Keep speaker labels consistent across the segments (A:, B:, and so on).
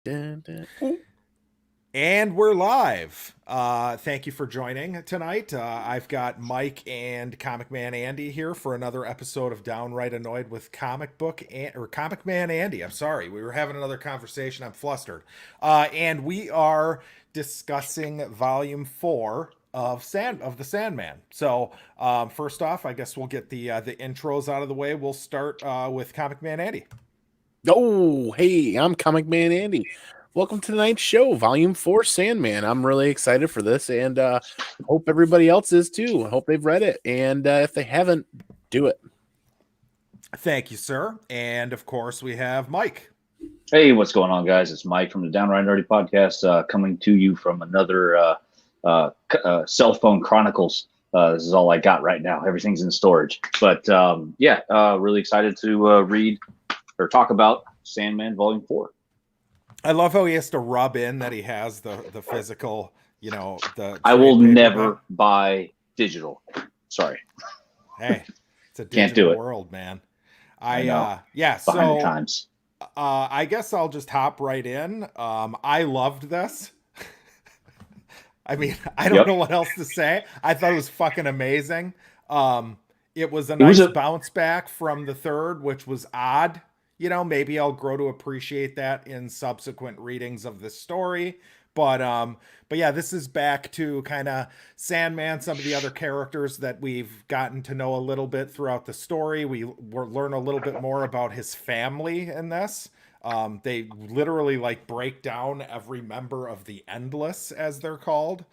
A: Dun, dun. Ooh.
B: And we're live. Thank you for joining tonight. I've got Mike and Comic Man Andy here for another episode of Downright Annoyed with Comic Man Andy. I'm sorry, we were having another conversation. I'm flustered, and we are discussing Volume 4 of the Sandman. So first off, I guess we'll get the intros out of the way. We'll start with Comic Man Andy.
A: Oh, hey, I'm Comic Man Andy. Welcome to tonight's show, Volume 4 Sandman. I'm really excited for this and hope everybody else is too. Hope they've read it. And if they haven't, do it.
B: Thank you, sir. And of course, we have Mike.
C: Hey, what's going on, guys? It's Mike from the Downright Nerdy podcast, coming to you from another cell phone chronicles. This is all I got right now. Everything's in storage, but really excited to read or talk about Sandman Volume 4.
B: I love how he has to rub in that he has the physical, the
C: I will
B: trade
C: never
B: paperback.
C: buy digital. Sorry,
B: Hey, it's a
C: can't do
B: digital
C: it.
B: world, man.
C: I know.
B: Yeah,
C: Behind the
B: so
C: times.
B: I guess I'll just hop right in. I loved this. I mean, I don't
C: Yep.
B: know what else to say. I thought it was fucking amazing. It was a
C: It was
B: nice
C: a
B: bounce back from the third, which was odd. Maybe I'll grow to appreciate that in subsequent readings of the story. But yeah, this is back to kind of Sandman, some of the other characters that we've gotten to know a little bit throughout the story. We learn a little bit more about his family in this. They literally like break down every member of the Endless, as they're called.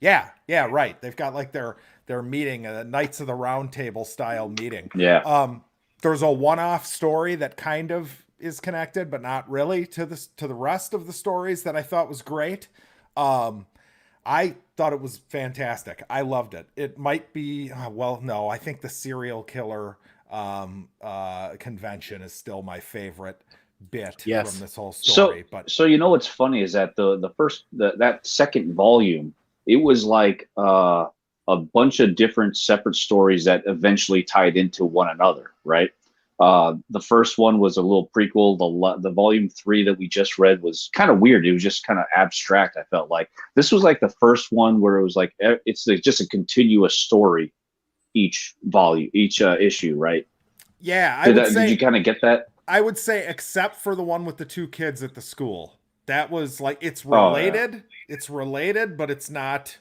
B: Yeah, right. They've got like their meeting, a Knights of the Round Table style meeting.
C: yeah.
B: There's a one-off story that kind of is connected, but not really to the rest of the stories that I thought was great. Um, I thought it was fantastic. I loved it. It might be well, no, I think the serial killer convention is still my favorite bit from
A: Yes.
B: this whole
C: So
B: story. But
C: so what's funny is that that second volume, it was like a bunch of different separate stories that eventually tied into one another, right? The first one was a little prequel. The volume 3 that we just read was kind of weird. It was just kind of abstract. I felt like this was like the first one where it was like it's like just a continuous story each volume, each issue, right?
B: yeah,
C: Did you kind of get that?
B: I would say except for the one with the two kids at the school. That was like it's
C: Oh yeah,
B: related. It's related, but it's not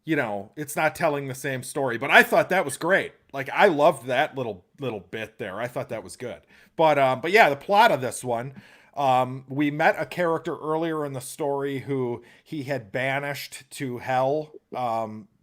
B: telling the same story. But I thought that was great. Like I loved that little bit there. I thought that was good. But yeah, the plot of this one, we met a character earlier in the story who he had banished to hell.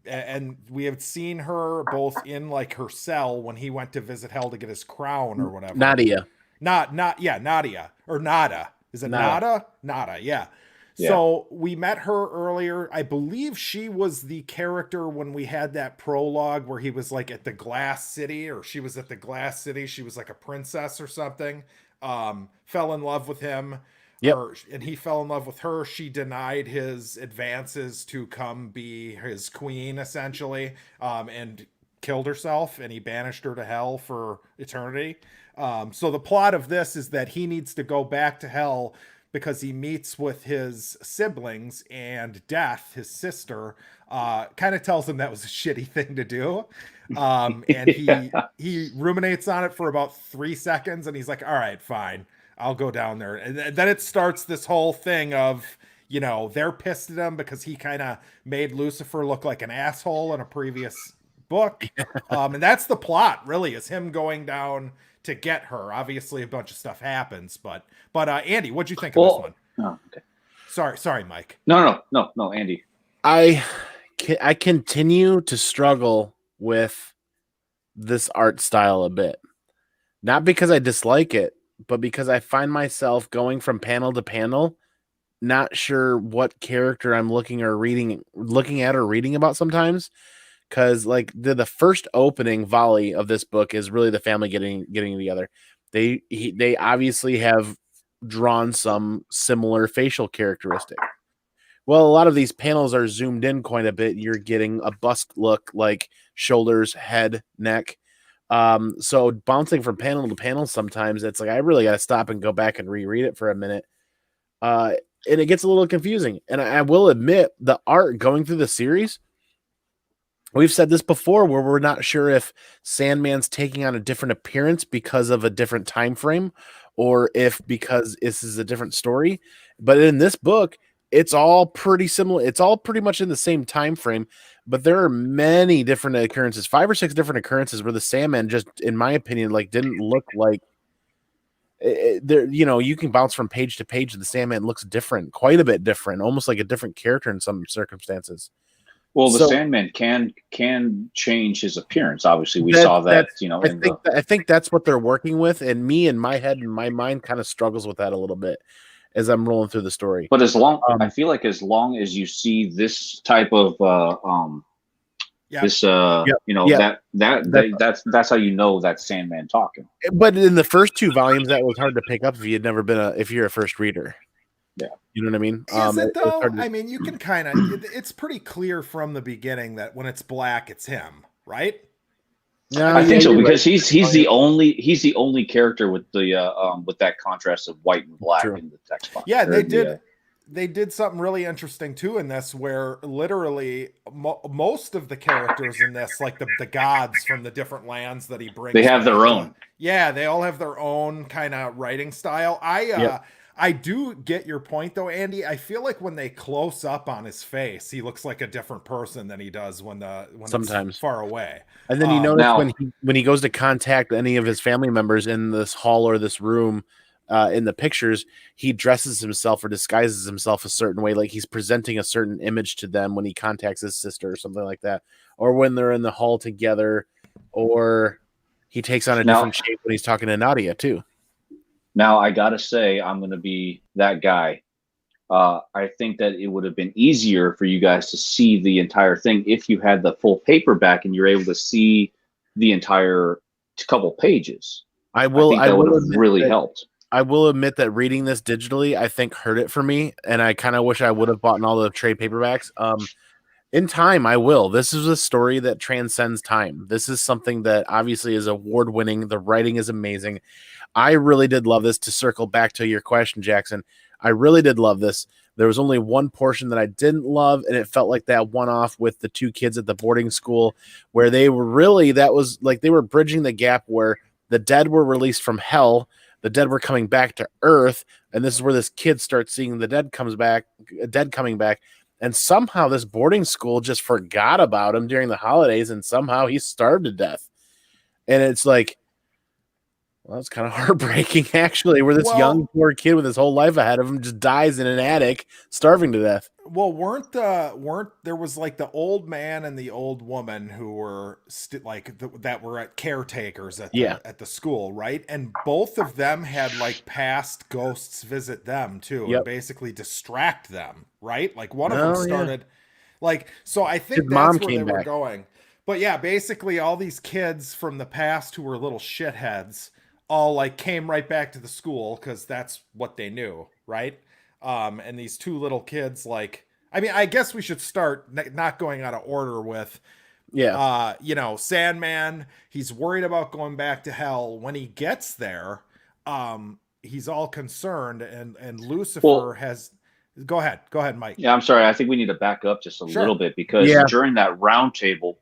B: And we had seen her both in like her cell when he went to visit hell to get his crown or whatever.
A: Nadia.
B: Yeah, Nadia or Nada. Is it
A: Nada.
B: Nada? Nada, yeah.
C: yeah.
B: So we met her earlier. I believe she was the character when we had that prologue where he was like at the Glass City, or she was at the Glass City. She was like a princess or something. Fell in love with him,
A: Yep.
B: and he fell in love with her. She denied his advances to come be his queen, essentially, and killed herself, and he banished her to hell for eternity. So the plot of this is that he needs to go back to hell because he meets with his siblings, and Death, his sister, kind of tells him that was a shitty thing to do. And he
C: Yeah.
B: he ruminates on it for about 3 seconds, and he's like, "All right, fine, I'll go down there." And then it starts this whole thing of they're pissed at him because he kind of made Lucifer look like an asshole in a previous book. And that's the plot, really, is him going down to get her. Obviously, a bunch of stuff happens, but Andy, what'd you think of this
C: Well,
B: one?
C: oh, okay.
B: Sorry, Mike.
C: No, Andy.
A: I I continue to struggle with this art style a bit. Not because I dislike it, but because I find myself going from panel to panel, not sure what character I'm looking at or reading about sometimes. Because like the first opening volley of this book is really the family getting together. They obviously have drawn some similar facial characteristic. Well, a lot of these panels are zoomed in quite a bit. You're getting a bust look, like shoulders, head, neck, So bouncing from panel to panel, sometimes it's like I really got to stop and go back and reread it for a minute. And it gets a little confusing. And I will admit, the art going through the series, we've said this before, where we're not sure if Sandman's taking on a different appearance because of a different time frame, or if because this is a different story. But in this book, it's all pretty similar. It's all pretty much in the same time frame, but there are many different occurrences, 5 or 6 different occurrences where the Sandman just, in my opinion, like didn't look like there. You know, you can bounce from page to page, and the Sandman looks different, quite a bit different, almost like a different character in some circumstances.
C: Well, the
A: So-
C: Sandman can change his appearance. Obviously, we saw that. You know,
A: I think that's what they're working with, and me in my head and my mind kind of struggles with that a little bit as I'm rolling through the story.
C: But I feel like as long as you see this type of that's how you know that's Sandman talking.
A: But in the first 2 volumes, that was hard to pick up if if you're a first reader.
C: Yeah.
A: You know what I mean?
B: Is it though? I mean, you can kind of, it's pretty clear from the beginning that when it's black, it's him, right?
A: Yeah,
C: I think so, because he's the only character with the with that contrast of white and black in the text box.
B: Yeah, they did something really interesting too in this, where literally most of the characters in this, like the gods from the different lands that he brings,
C: they have their own.
B: Yeah, they all have their own kind of writing style. I do get your point though, Andy. I feel like when they close up on his face, he looks like a different person than he does when
A: sometimes
B: it's far away.
A: And then you notice when he goes to contact any of his family members in this hall or this room, in the pictures, he dresses himself or disguises himself a certain way, like he's presenting a certain image to them when he contacts his sister or something like that, or when they're in the hall together, or he takes on a different shape when he's talking to Nadia too.
C: Now, I gotta say, I'm gonna be that guy. I think that it would have been easier for you guys to see the entire thing if you had the full paperback and you're able to see the entire couple pages. I think that would have really helped.
A: I will admit that reading this digitally, I think, hurt it for me, and I kind of wish I would have bought all the trade paperbacks. In time, I will. This is a story that transcends time. This is something that obviously is award-winning. The writing is amazing. I really did love this. To circle back to your question, Jackson, I really did love this. There was only one portion that I didn't love, and it felt like that one-off with the 2 kids at the boarding school, where they were really, that was like they were bridging the gap where the dead were released from hell, the dead were coming back to Earth, and this is where this kid starts seeing the dead coming back, and somehow this boarding school just forgot about him during the holidays, and somehow he starved to death. And it's like, well, that's kind of heartbreaking, actually, where this young poor kid with his whole life ahead of him just dies in an attic, starving to death.
B: Well, weren't there was like the old man and the old woman who were that were at caretakers at the school, right? And both of them had like past ghosts visit them too, and basically distract them, right? Like one of them started, so I think
A: his
B: that's
A: mom
B: where they were
A: back.
B: going. But yeah, basically all these kids from the past who were little shitheads all like came right back to the school because that's what they knew, right? And these 2 little kids, like, I mean, I guess we should start not going out of order with, Sandman. He's worried about going back to hell. When he gets there, he's all concerned, and Lucifer has. Go ahead, Mike.
C: Yeah, I'm sorry. I think we need to back up just a little bit, because during that round table,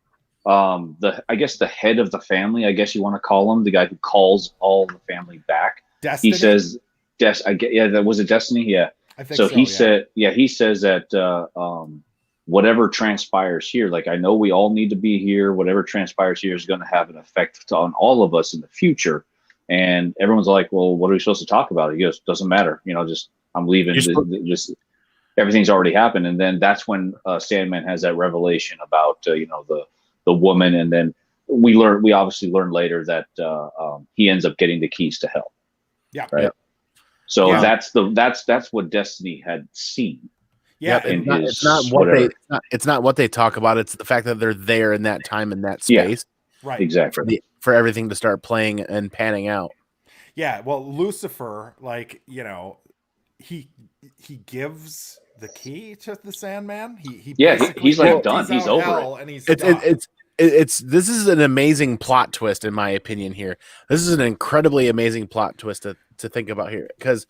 C: I guess the head of the family, I guess you want to call him, the guy who calls all the family back.
B: Destiny?
C: He says, that was it. Destiny. Yeah.
B: I think so.
C: He says that, whatever transpires here, like, I know we all need to be here. Whatever transpires here is going to have an effect on all of us in the future. And everyone's like, well, what are we supposed to talk about? He goes, doesn't matter. Just, I'm leaving. Just everything's already happened. And then that's when Sandman has that revelation about, the woman. And then we obviously learn later that he ends up getting the keys to hell.
B: Yeah.
C: Right. So that's what Destiny had seen.
B: Yeah.
A: It's not what they talk about. It's the fact that they're there in that time, in that space.
B: Yeah, right.
C: Exactly.
A: For everything to start playing and panning out.
B: Yeah. Well, Lucifer, like, he gives the key to the Sandman. He's like done. He's over.
A: It's this is an amazing plot twist in my opinion here. This is an incredibly amazing plot twist to think about here, because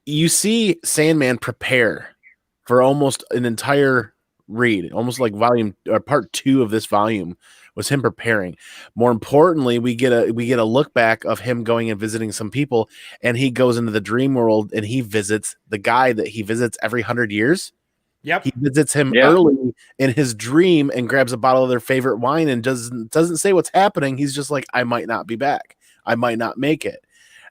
A: you see Sandman prepare for almost an entire read, almost like volume or part 2 of this volume was him preparing. More importantly, we get a look back of him going and visiting some people, and he goes into the dream world and he visits the guy that he visits every 100 years.
B: Yep.
A: He visits him early in his dream and grabs a bottle of their favorite wine and doesn't say what's happening. He's just like, I might not be back. I might not make it.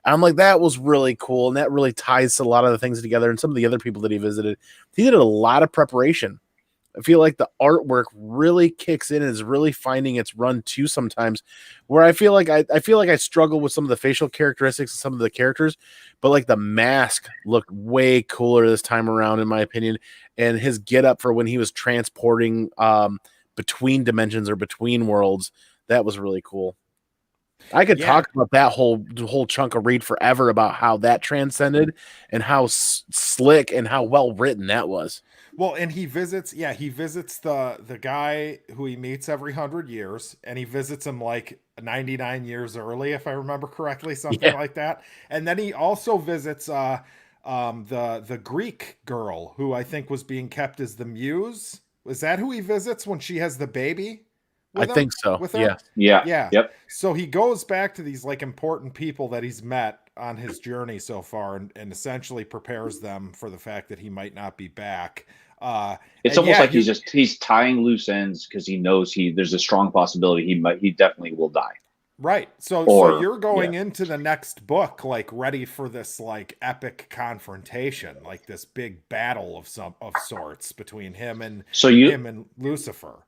A: And I'm like, that was really cool. And that really ties a lot of the things together. And some of the other people that he visited, he did a lot of preparation. I feel like the artwork really kicks in and is really finding its run too sometimes, where I feel like I struggle with some of the facial characteristics of some of the characters, but like the mask looked way cooler this time around, in my opinion. And his get up for when he was transporting between dimensions or between worlds, that was really cool. I could talk about that whole chunk of read forever about how that transcended and how slick and how well written that was.
B: Well, and he visits the guy who he meets every 100 years, and he visits him like 99 years early, if I remember correctly, something like that. And then he also visits the Greek girl who I think was being kept as the muse. Is that who he visits when she has the baby?
A: I think so.
B: With her?
C: Yeah. Yep.
B: So he goes back to these like important people that he's met on his journey so far, and essentially prepares them for the fact that he might not be back.
C: It's almost like he's tying loose ends because he knows there's a strong possibility he definitely will die.
B: Right. So you're going into the next book like ready for this like epic confrontation, like this big battle of sorts between him and Lucifer.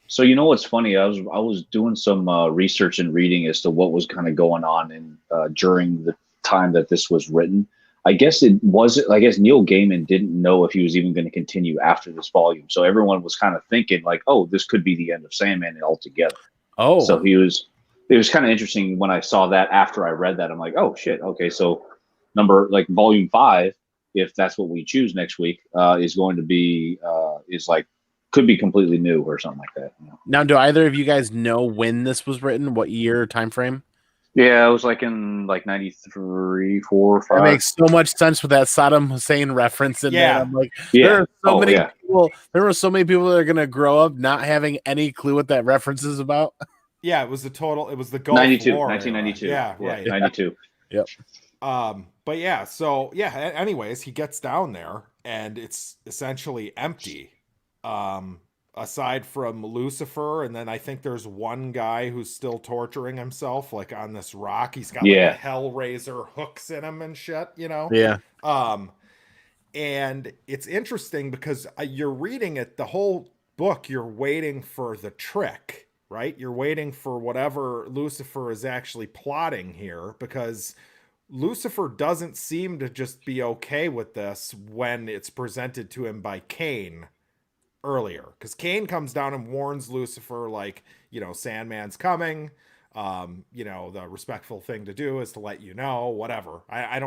C: So you know what's funny? I was doing some research and reading as to what was kind of going on during the time that this was written. I guess Neil Gaiman didn't know if he was even going to continue after this volume. So everyone was kind of thinking like, oh, this could be the end of Sandman altogether.
A: Oh,
C: so it was kind of interesting when I saw that after I read that. I'm like, oh shit. Okay. So volume 5, if that's what we choose next week, is going to be, could be completely new or something like that. You know?
A: Now, do either of you guys know when this was written? What year, time frame?
C: Yeah, it was like in like 93, 4, 5.
A: That makes so much sense with that Saddam Hussein reference in there. I'm like, there are so many people. There were so many people that are going to grow up not having any clue what that reference is about.
B: Yeah, it was the Gulf
C: 92,
B: War.
C: 1992.
B: Yeah, right.
C: 92.
A: Yep.
B: But yeah, so yeah. Anyways, he gets down there and it's essentially empty. Aside from Lucifer, and then I think there's one guy who's still torturing himself, like on this rock. He's got like the Hellraiser hooks in him and shit, you know?
A: Yeah.
B: And it's interesting because you're reading it, the whole book, you're waiting for the trick, right? You're waiting for whatever Lucifer is actually plotting here, because Lucifer doesn't seem to just be okay with this when it's presented to him by Cain earlier, because Cain comes down and warns Lucifer, like, you know, Sandman's coming. You know, the respectful thing to do is to let you know, whatever. I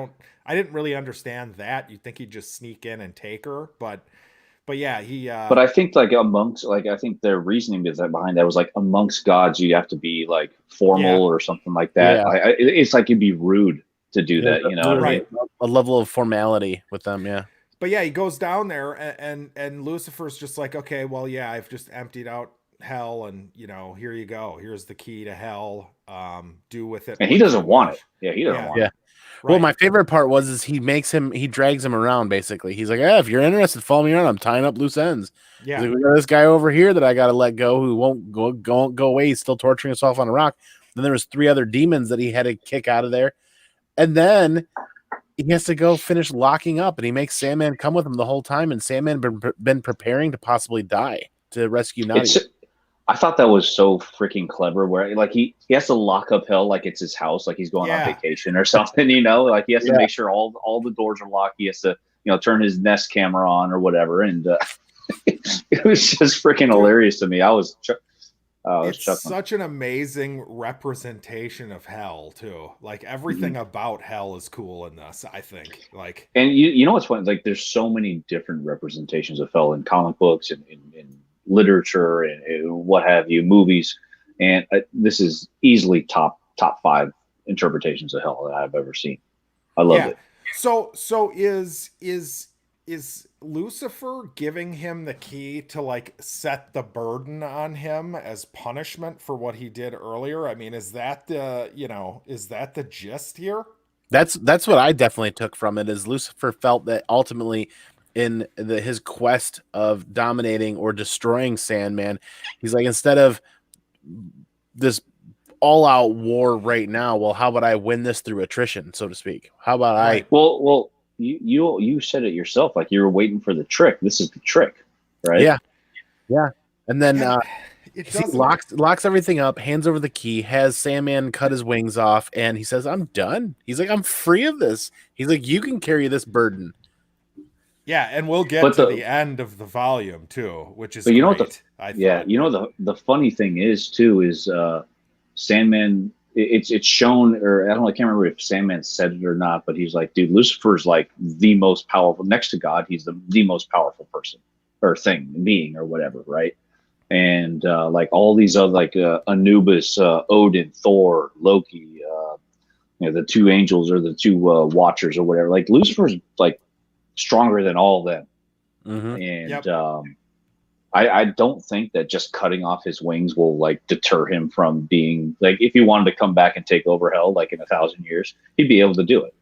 B: didn't really understand that. You'd think he'd just sneak in and take her, but yeah, he.
C: But I think I think their reasoning behind that was like, amongst gods, you have to be like formal or something like that. Yeah. It's like it'd be rude to do that, you know,
B: right?
A: A level of formality with them, yeah.
B: But yeah, he goes down there and Lucifer's just like, okay, well, yeah, I've just emptied out hell, and you know, here you go. Here's the key to hell. Do with it.
C: And he doesn't want it. Yeah, he doesn't want it.
A: Right. Well, my favorite part was he drags him around basically. He's like, if you're interested, follow me around. I'm tying up loose ends.
B: Yeah.
A: Like, we got this guy over here that I got to let go who won't go away. He's still torturing himself on a rock. Then there was 3 other demons that he had to kick out of there. And then he has to go finish locking up, and he makes Sandman come with him the whole time, and Sandman been preparing to possibly die to rescue Nadia.
C: I thought that was so freaking clever, where like he has to lock up hell like it's his house, like he's going on vacation or something, you know, like he has to make sure all the doors are locked. He has to, you know, turn his Nest camera on or whatever. And it was just freaking hilarious to me. I was
B: it's such an amazing representation of hell too. Like everything about hell is cool in this, I think. Like,
C: and you know what's funny? Like there's so many different representations of hell in comic books and in literature and what have you, movies, and this is easily top 5 interpretations of hell that I've ever seen. I loved it.
B: So is Lucifer giving him the key to like set the burden on him as punishment for what he did earlier? I mean, is that the gist here?
A: That's what I definitely took from it. Is Lucifer felt that ultimately, in his quest of dominating or destroying Sandman, he's like, instead of this all-out war right now, well, how about I win this through attrition, so to speak? How about
B: Right.
C: Well, you said it yourself. Like, you were waiting for the trick. This is the trick, right?
A: Yeah. And then
B: It
A: he
B: doesn't.
A: locks everything up, hands over the key, has Sandman cut his wings off, and he says, "I'm done." He's like, "I'm free of this." He's like, "You can carry this burden."
B: Yeah, and we'll get
C: But
B: to the end of the volume too, which is
C: But you know what
B: great.
C: the funny thing is too is Sandman. It's shown, or I don't know, I can't remember if Sandman said it or not, but he's like, dude, Lucifer's like the most powerful next to God. He's the most powerful person or thing, being or whatever, right? And like all these other, like Anubis, Odin, Thor, Loki, the two angels or the two watchers or whatever. Like Lucifer's like stronger than all of them.
A: Mm-hmm.
C: And I don't think that just cutting off his wings will like deter him from being like, if he wanted to come back and take over hell like in 1,000 years, he'd be able to do it.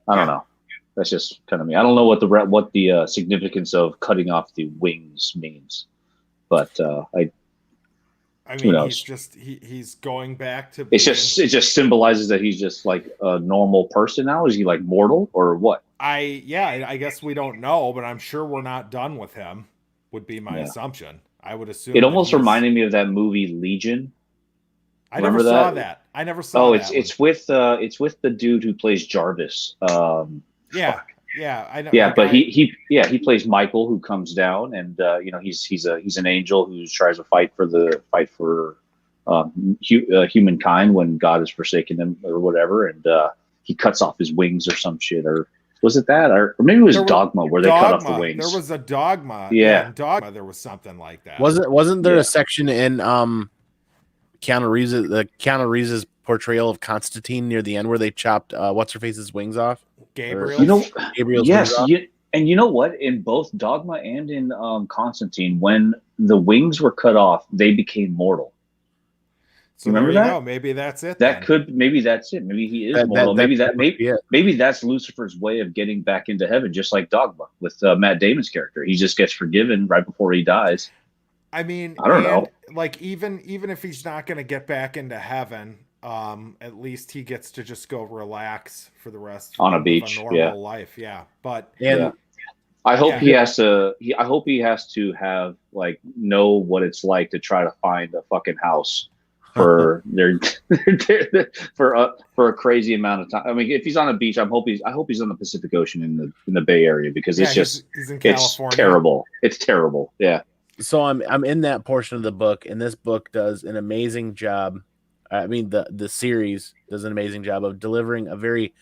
C: I don't know. That's just kind of me. I don't know what the significance of cutting off the wings means, but
B: I mean,
C: who knows?
B: he's going back to.
C: It just symbolizes that he's just like a normal person now. Is he like mortal or what?
B: I guess we don't know, but I'm sure we're not done with him. Would be my assumption. I would assume
C: it almost reminded me of that movie Legion.
B: I never saw that. I never saw.
C: Oh,
B: that
C: it's with the dude who plays Jarvis.
B: I know.
C: Yeah, but he plays Michael, who comes down, and he's an angel who tries to fight for humankind when God has forsaken them or whatever, and he cuts off his wings or some shit, or was it that, or maybe it was Dogma where they cut off the wings.
B: There was a Dogma.
C: Yeah,
B: in Dogma there was something like that.
A: Wasn't there a section in Keanu Reeves' portrayal of Constantine near the end where they chopped what's her face's wings off?
B: Gabriel's
C: yes, and you know what? In both Dogma and in Constantine, when the wings were cut off, they became mortal.
B: So remember that? Go. Maybe that's it.
C: Maybe that's it. Maybe he is mortal. Maybe that's Lucifer's way of getting back into heaven, just like Dogma with Matt Damon's character. He just gets forgiven right before he dies.
B: I mean,
C: I don't know.
B: Like even if he's not going to get back into heaven, at least he gets to just go relax for the rest
C: on a beach,
B: of a normal life. Yeah, but
C: I hope he has to. I hope he has to have know what it's like to try to find a fucking house for for a crazy amount of time. I mean, if he's on a beach, I hope he's on the Pacific Ocean in the Bay Area, because he's in California. It's terrible. It's terrible. Yeah.
A: So I'm in that portion of the book, and this book does an amazing job. I mean, the series does an amazing job of delivering a very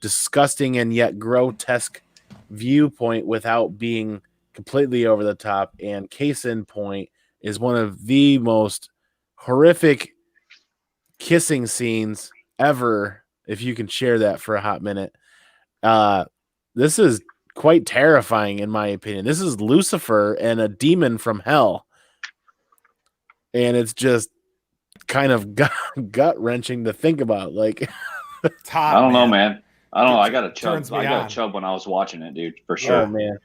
A: disgusting and yet grotesque viewpoint without being completely over the top. And case in point is one of the most horrific kissing scenes ever, if you can share that for a hot minute. This is quite terrifying, in my opinion. This is Lucifer and a demon from hell, and it's just kind of gut wrenching to think about. Like,
C: I don't know, man. I don't know. I got a chub when I was watching it, dude, for sure.
A: Oh, man.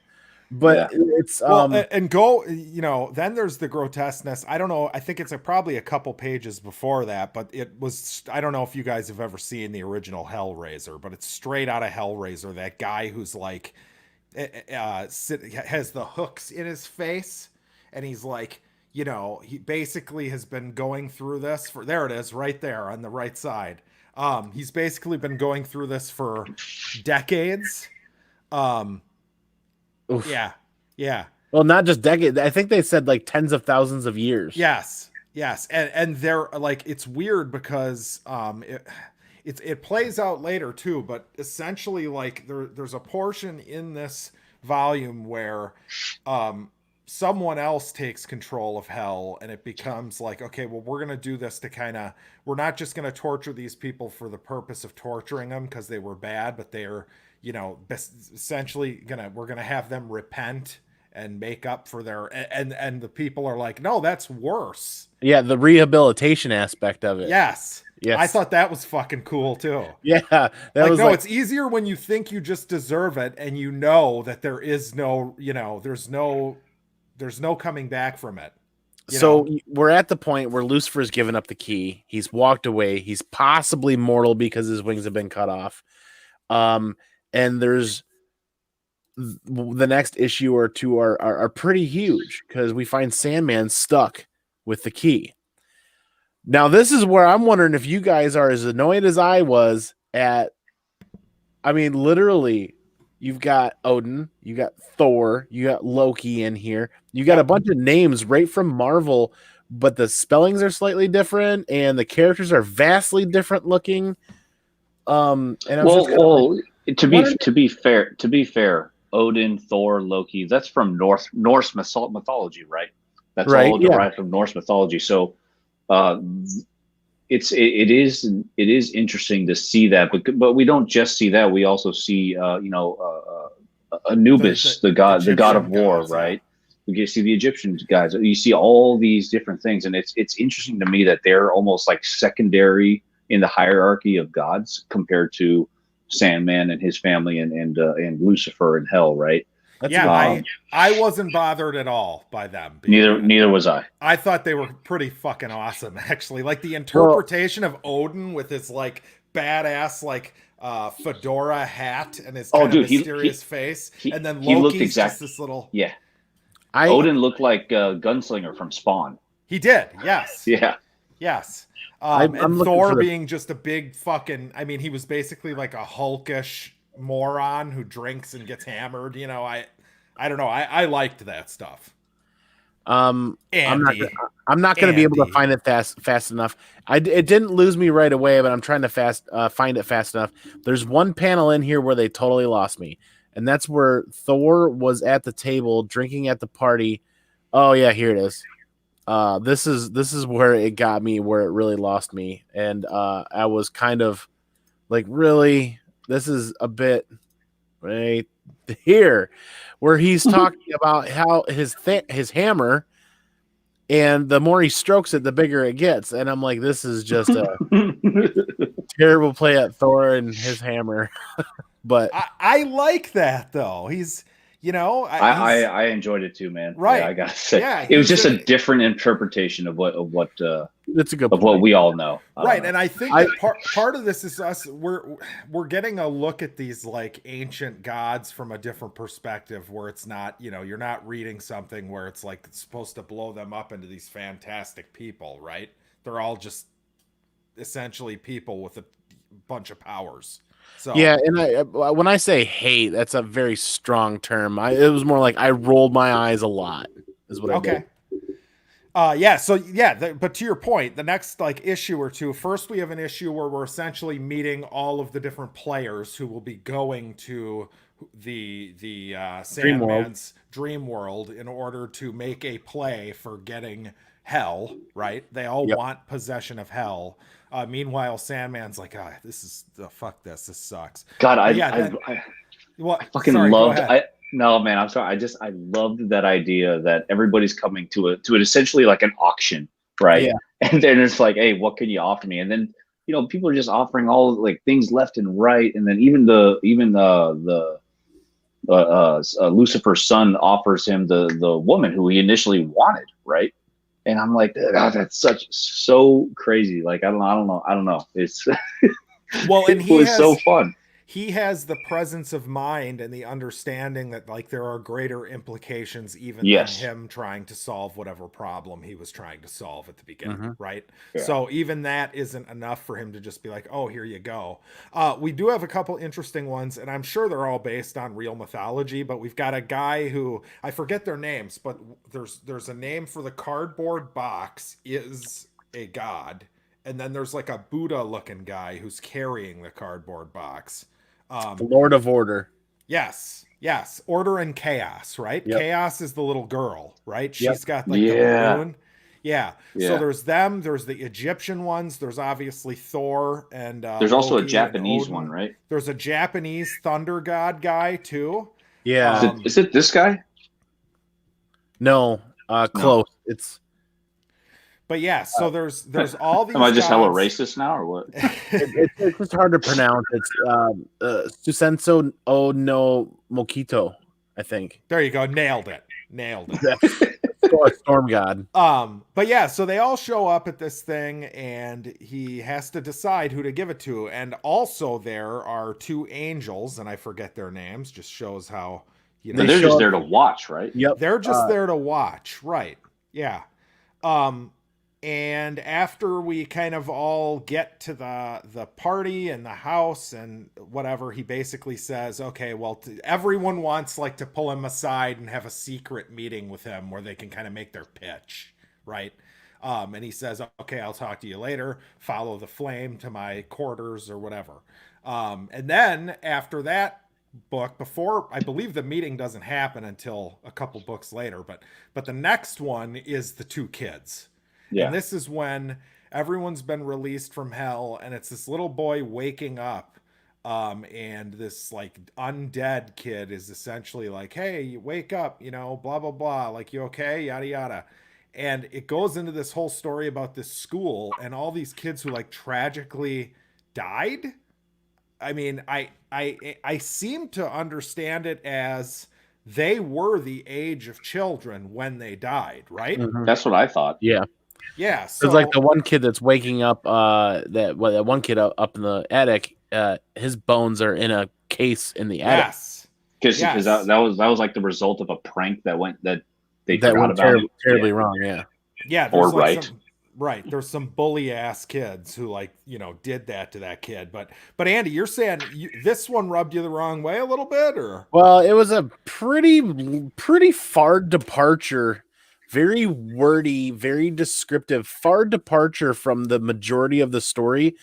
A: But it's
B: then there's the grotesqueness. I don't know. I think it's probably a couple pages before that, but it was, I don't know if you guys have ever seen the original Hellraiser, but it's straight out of Hellraiser. That guy who's like, has the hooks in his face, and he's like, he basically has been going through this for, there it is right there on the right side. He's basically been going through this for decades.
A: Oof.
B: Yeah.
A: Well, not just decades. I think they said like tens of thousands of years.
B: Yes. And they're like, it's weird because it plays out later too, but essentially like there's a portion in this volume where someone else takes control of hell, and it becomes like, okay, well, we're going to do this to kind of, we're not just going to torture these people for the purpose of torturing them because they were bad, but they're, you know, essentially we're going to have them repent and make up for their, and the people are like, no, that's worse.
A: Yeah, the rehabilitation aspect of it.
B: Yes.
A: Yes.
B: I thought that was fucking cool too.
A: Yeah, that
B: Like,
A: was
B: no,
A: like,
B: it's easier when you think you just deserve it and you know that there is no, you know, there's no coming back from it.
A: so we're at the point where Lucifer's given up the key. He's walked away. He's possibly mortal because his wings have been cut off. And there's the next issue or two are pretty huge because we find Sandman stuck with the key. Now, this is where I'm wondering if you guys are as annoyed as I was at. I mean, literally, you've got Odin, you got Thor, you got Loki in here. You got a bunch of names right from Marvel, but the spellings are slightly different and the characters are vastly different looking. And I was
C: to be fair, Odin, Thor, Loki, that's from Norse mythology, right? That's
A: right,
C: all derived from Norse mythology. So it is interesting to see that, but we don't just see that. We also see Anubis, the god of war,
B: gods,
C: right? We get to see the Egyptian guys. You see all these different things, and it's interesting to me that they're almost like secondary in the hierarchy of gods compared to Sandman and his family and Lucifer and hell, right?
B: I wasn't bothered at all by them.
C: Neither was I.
B: I thought they were pretty fucking awesome, actually. Like the interpretation of Odin with his like badass like fedora hat and his kind of mysterious face, and then Loki's just this little
C: Odin looked like a gunslinger from Spawn.
B: He did, yes.
C: Yeah.
B: Yes.
A: I'm
B: and Thor being just a big fucking, I mean, he was basically like a hulkish moron who drinks and gets hammered. You know, I don't know. I liked that stuff.
A: I'm not going to be able to find it fast enough. It didn't lose me right away, but I'm trying to find it fast enough. There's one panel in here where they totally lost me, and that's where Thor was at the table drinking at the party. Oh yeah, here it is. This is where it got me, where it really lost me, and I was kind of like, really, this is a bit right here, where he's talking about how his hammer, and the more he strokes it, the bigger it gets, and I'm like, this is just a terrible play at Thor and his hammer. But
B: I like that though. He's, you know,
C: I enjoyed it too, man.
B: Right.
C: Yeah, I gotta say, it was just a different interpretation of what
A: that's a good
C: of what we all know.
B: Right. And I think that part of this is us. We're getting a look at these like ancient gods from a different perspective, where it's not, you know, you're not reading something where it's like it's supposed to blow them up into these fantastic people, right? They're all just essentially people with a bunch of powers. So
A: yeah, and when I say hate, that's a very strong term. It was more like I rolled my eyes a lot, is what I did.
B: But to your point, the next like issue or two, first we have an issue where we're essentially meeting all of the different players who will be going to the Sandman's dream world in order to make a play for getting hell, right? They all want possession of hell. Meanwhile, Sandman's like, this is fuck this. This sucks.
C: God, I fucking loved. No, man, I'm sorry. I loved that idea that everybody's coming to it essentially like an auction, right? Yeah. And then it's like, hey, what can you offer me? And then, you know, people are just offering all like things left and right. And then even Lucifer's son offers him the woman who he initially wanted, right? And I'm like, God, that's so crazy. Like, I don't know. It's
B: well, and
C: it was so fun.
B: He has the presence of mind and the understanding that like there are greater implications even than him trying to solve whatever problem he was trying to solve at the beginning, right? Yeah. So even that isn't enough for him to just be like, oh, here you go. We do have a couple interesting ones, and I'm sure they're all based on real mythology, but we've got a guy who, I forget their names, but there's a name for the cardboard box is a god. And then there's like a Buddha looking guy who's carrying the cardboard box.
A: Lord of Order.
B: Yes. Yes, order and chaos, right?
A: Yep.
B: Chaos is the little girl, right?
A: Yep.
B: She's got like the
C: Yeah.
B: balloon. Yeah. So
C: Yeah.
B: there's them, there's the Egyptian ones, there's obviously Thor and
C: There's also a
B: Loki and
C: Japanese one,
B: Odin.
C: right?
B: There's a Japanese thunder god guy too.
A: Yeah.
C: Is it this guy?
A: No. Close. It's
B: But yeah, so there's all these
C: Am I just hella
B: gods.
C: racist now, or what?
A: it's just hard to pronounce. It's Susenso o no Mokito, I think.
B: There you go, nailed it.
A: Storm god.
B: But yeah, so they all show up at this thing and he has to decide who to give it to. And also there are two angels, and I forget their names, just shows how, you know,
C: They're just there to watch, right?
A: Yep.
B: they're just there to watch, right? Yeah. And after we kind of all get to the party and the house and whatever, he basically says, okay, well, everyone wants like to pull him aside and have a secret meeting with him where they can kind of make their pitch, right? And he says, okay, I'll talk to you later. Follow the flame to my quarters or whatever. And then after that book, before, I believe the meeting doesn't happen until a couple books later, but the next one is the two kids.
C: Yeah.
B: And this is when everyone's been released from hell, and it's this little boy waking up. And this like undead kid is essentially like, hey, you wake up, you know, blah, blah, blah. Like, you okay? Yada, yada. And it goes into this whole story about this school and all these kids who like tragically died. I mean, I seem to understand it as they were the age of children when they died, right?
A: Mhm.
C: That's what I thought.
A: Yeah.
B: Yeah. So
A: It's like the one kid that's waking up. That one kid up in the attic. His bones are in a case in the attic.
B: yes.
C: Because
B: Yes.
C: that was like the result of a prank that they
A: That
C: forgot
A: went
C: about.
A: terribly wrong. Yeah.
B: Yeah,
C: Or
B: there's like
C: right.
B: right. There's some bully ass kids who like, you know, did that to that kid. But Andy, you're saying this one rubbed you the wrong way a little bit, or
A: Well, it was a pretty far departure, very wordy, very descriptive, far departure from the majority of the story.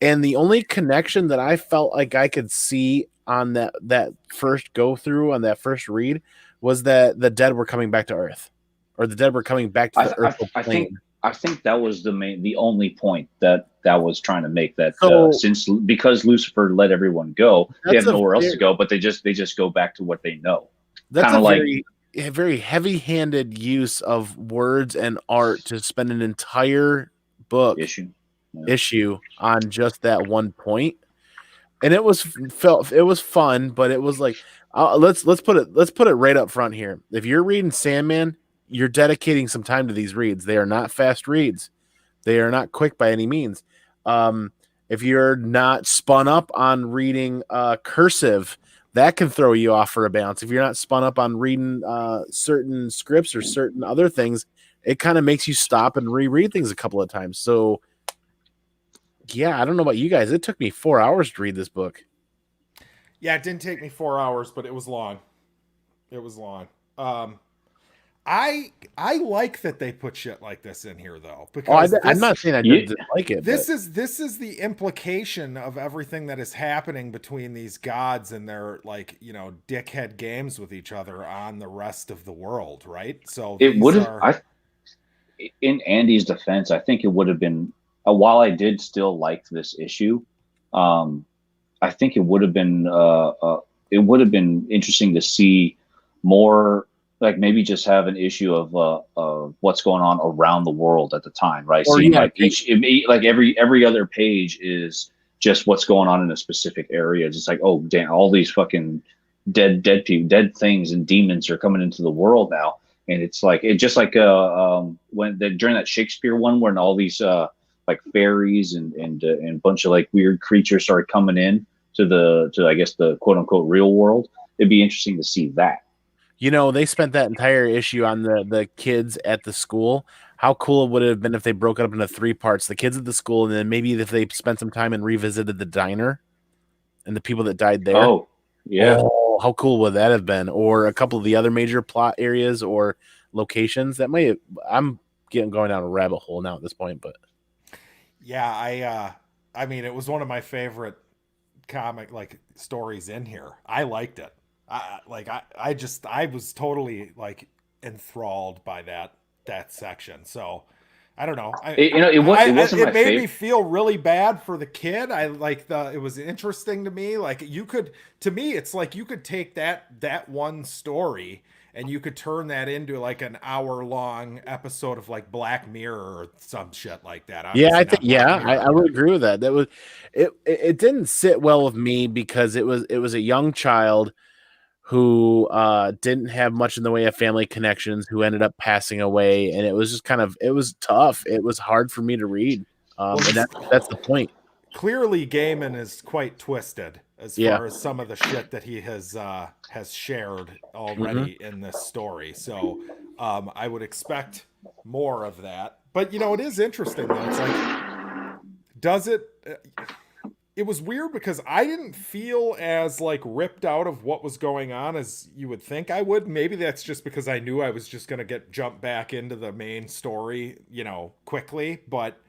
A: And the only connection that I felt like I could see on that first go through, on that first read, was that the dead were coming back to Earth, or the dead were coming back to the Earth plane.
C: I think that was the only point that was trying to make, that
A: So-
C: because Lucifer let everyone go, they
A: That's
C: have
A: a
C: nowhere else to
A: very-
C: go, but they just go back to what they know.
A: That's
C: Kinda
A: a
C: like-
A: very heavy-handed use of words and art to spend an entire book issue on just that one point. And it was fun, but it was like, let's put it right up front here. If you're reading Sandman, you're dedicating some time to these reads. They are not fast reads. They are not quick by any means. If you're not spun up on reading cursive, that can throw you off for a bounce. If you're not spun up on reading certain scripts or certain other things, it kind of makes you stop and reread things a couple of times. So, yeah, I don't know about you guys. It took me 4 hours to read this book.
B: yeah, it didn't take me 4 hours, but it was long. It was long. I like that they put shit like this in here though, because
A: I'm not saying I didn't like it.
B: This is the implication of everything that is happening between these gods and their, like, you know, dickhead games with each other on the rest of the world, right? So
C: it would have. In Andy's defense, I think it would have been. While I did still like this issue, I think it would have been. It would have been interesting to see more. Like maybe just have an issue of what's going on around the world at the time, right?
A: Or,
C: Seeing
A: yeah,
C: like every other page is just what's going on in a specific area. It's just like, oh damn, all these fucking dead people, dead things and demons are coming into the world now, and it's like during that Shakespeare one when all these like fairies and bunch of like weird creatures started coming in to I guess the quote unquote real world. It'd be interesting to see that.
A: You know, they spent that entire issue on the kids at the school. How cool would it have been if they broke it up into 3 parts? The kids at the school, and then maybe if they spent some time and revisited the diner and the people that died there.
C: Oh, yeah.
A: Oh, how cool would that have been? Or a couple of the other major plot areas or locations. I'm going down a rabbit hole now at this point, but
B: yeah, I mean, it was one of my favorite comic like stories in here. I liked it. I was totally like enthralled by that section. So I don't know.
C: It wasn't my
B: It made me
C: favorite.
B: feel really bad for the kid. It was interesting to me. Like to me, it's like you could take that one story and you could turn that into like an hour long episode of like Black Mirror or some shit like that.
A: Yeah, I
B: Obviously
A: think
B: not Black
A: I
B: Mirror,
A: would
B: but
A: agree with that. That was it didn't sit well with me because it was a young child who didn't have much in the way of family connections who ended up passing away, and it was just it was tough. It was hard for me to read.
B: well,
A: And
B: this
A: that's the point.
B: clearly Gaiman is quite twisted as
A: Yeah.
B: far as some of the shit that he has shared
A: Hmm.
B: already in this story. So I would expect more of that. But you know, it is interesting though. It's like, does it? It was weird because I didn't feel as like ripped out of what was going on as you would think I would. Maybe that's just because I knew I was just gonna get jumped back into the main story, you know, quickly. But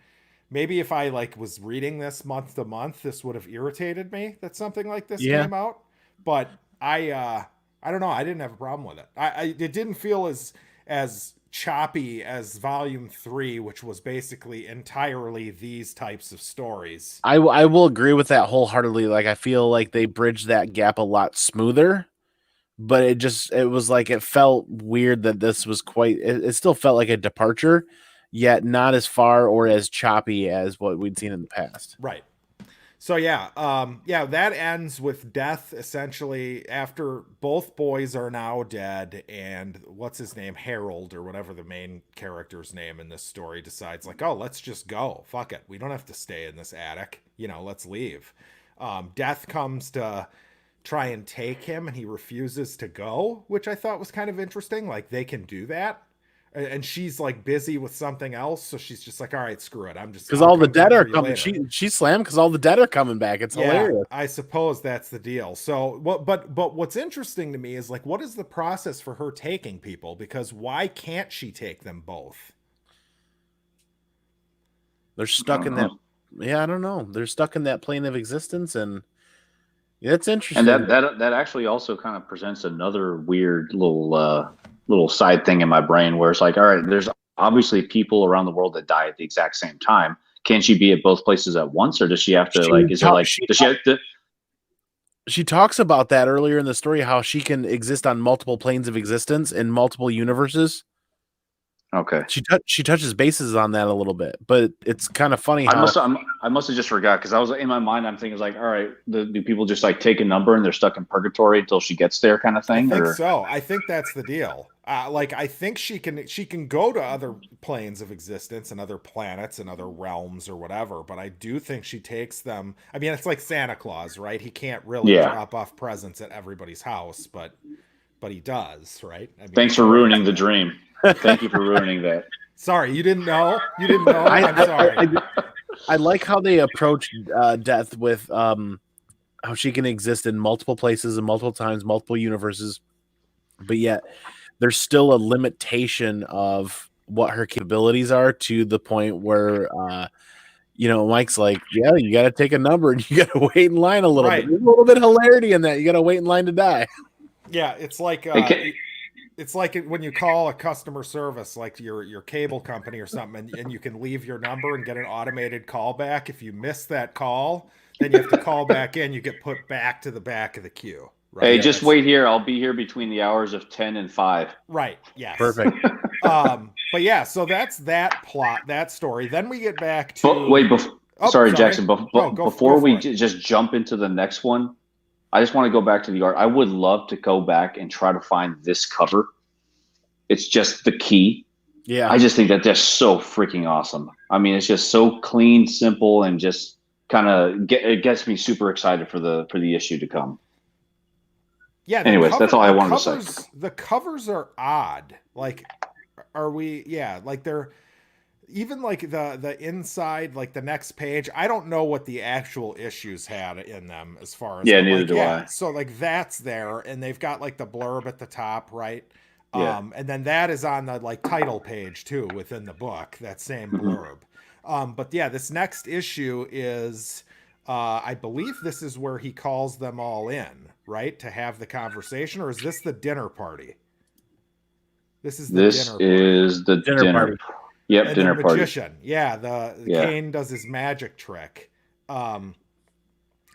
B: maybe if I like was reading this month to month, this would have irritated me that something like this
A: Yeah.
B: came out. But I don't know. I didn't have a problem with it. It didn't feel as choppy as volume 3, which was basically entirely these types of stories.
A: I will agree with that wholeheartedly. Like I feel like they bridged that gap a lot smoother, but it was like it felt weird that this was it still felt like a departure, yet not as far or as choppy as what we'd seen in the past.
B: Right. So yeah, that ends with death essentially after both boys are now dead, and what's his name, Harold or whatever the main character's name in this story decides like, oh, let's just go, fuck it, we don't have to stay in this attic, you know, let's leave. Death comes to try and take him, and he refuses to go, which I thought was kind of interesting. Like they can do that, and she's like busy with something else, so she's just like, all right, screw it,
A: Because
B: I'll
A: all the
B: come
A: dead are
B: for you
A: coming.
B: later.
A: She slammed because all the dead are coming back. It's
B: Yeah,
A: hilarious.
B: I suppose that's the deal. So, but what's interesting to me is like, what is the process for her taking people? Because why can't she take them both?
A: They're
C: I
A: stuck
C: don't
A: in that.
C: know.
A: Yeah, I don't know. They're stuck in that plane of existence, and yeah, it's
C: And
A: interesting.
C: that actually also kind of presents another weird little side thing in my brain where it's like, all right, there's obviously people around the world that die at the exact same time. Can she be at both places at once, or does she have to
A: She
C: like? Is there
A: ta-
C: like
A: she
C: does she have to?
A: she talks about that earlier in the story, how she can exist on multiple planes of existence in multiple universes.
C: Okay,
A: She touches bases on that a little bit, but it's kind of funny
C: I
A: how
C: must I must have just forgot because I was in my mind. I'm thinking like, all right, do people just like take a number and they're stuck in purgatory until she gets there, kind of
B: I
C: thing,
B: think
C: or
B: so. I think that's the deal. Like I think she can go to other planes of existence and other planets and other realms or whatever. But I do think she takes them. I mean, it's like Santa Claus, right? He can't really
C: yeah.
B: drop off presents at everybody's house, but he does, right? I mean,
C: Thanks for
B: according to
C: ruining the
B: that.
C: dream. Thank you for ruining that.
B: Sorry, you didn't know? You didn't know?
A: I
B: I'm sorry.
A: I like how they approach death with how she can exist in multiple places and multiple times, multiple universes, but yet there's still a limitation of what her capabilities are to the point where Mike's like, yeah, you got to take a number and you got to wait in line a little bit.
B: Right.
A: There's a little bit of hilarity in that. You got to wait in line to die.
B: Yeah, it's like
C: It can,
B: when you call a customer service, like your cable company or something, and you can leave your number and get an automated call back. If you miss that call, then you have to call back in. You get put back to the back of the queue.
C: hey,
B: Right.
A: Yep.
C: just
B: That's
C: wait here. I'll be here between the hours of 10 and 5.
B: right. Yes.
A: Perfect.
B: But yeah, so that's that plot, that story. Then we get back
C: But
B: to.
C: wait,
B: Oh,
C: sorry,
B: sorry.
C: Jackson.
B: No,
C: Before
B: go
C: we
B: for it.
C: just jump into the next one, I just want to go back to the art. I would love to go back and try to find this cover. It's just the key.
A: Yeah.
C: I just think that that's so freaking awesome. I mean, it's just so clean, simple, and just kind of it gets me super excited for the issue to come.
B: Yeah.
C: Anyways, that's all I wanted to say.
B: The covers are odd. Like, are we? Yeah. Like they're. Even like the inside, like the next page, I don't know what the actual issues had in them as far as,
C: Yeah,
B: but
C: neither
B: like,
C: do
B: yeah,
C: I.
B: so like that's there, and they've got like the blurb at the top, right?
C: Yeah.
B: And then that is on the like title page too within the book, that same
C: Hmm.
B: blurb. But yeah, this next issue is I believe this is where he calls them all in, right, to have the conversation, or is this the dinner party? This is the
C: This
B: dinner party.
C: is the
A: Dinner
C: dinner.
A: party.
C: Yep,
B: And the
C: dinner party.
B: magician, yeah, the
C: Yeah.
B: Kane does his magic trick. Um,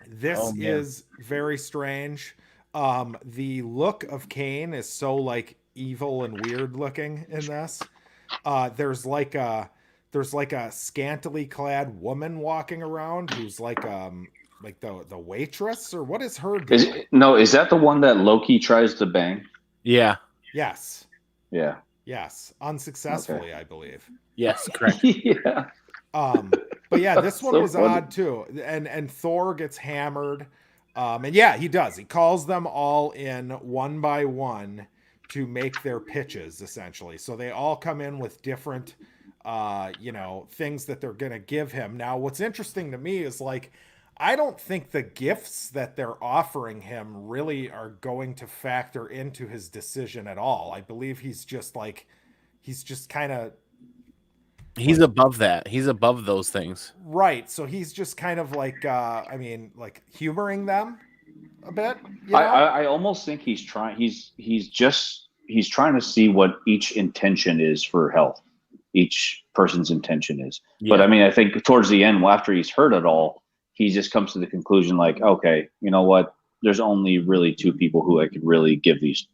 B: this
A: Oh man.
B: is very strange. The look of Kane is so like evil and weird looking in this. There's like a scantily clad woman walking around who's like the waitress, or what is her deal?
C: Is that the one that Loki tries to bang?
A: Yeah.
B: Yes.
C: Yeah.
B: Yes.
C: Okay.
B: Unsuccessfully, I believe.
A: Yes. Correct.
C: Yeah.
B: But yeah, this one
C: So
B: was
C: funny.
B: odd too. And Thor gets hammered. And yeah, he does. He calls them all in one by one to make their pitches, essentially. So they all come in with different things that they're gonna give him. Now, what's interesting to me is like I don't think the gifts that they're offering him really are going to factor into his decision at all. I believe he's just kind of
A: He's
B: like
A: above that. He's above those things.
B: right. So he's just kind of like I mean, like humoring them a bit,
C: I almost think he's trying. He's trying to see what each intention is for health. Each person's intention is. But
A: Yeah.
C: I mean, I think towards the end, after he's heard it all, he just comes to the conclusion like, okay, you know what? There's only really two people who I could really give this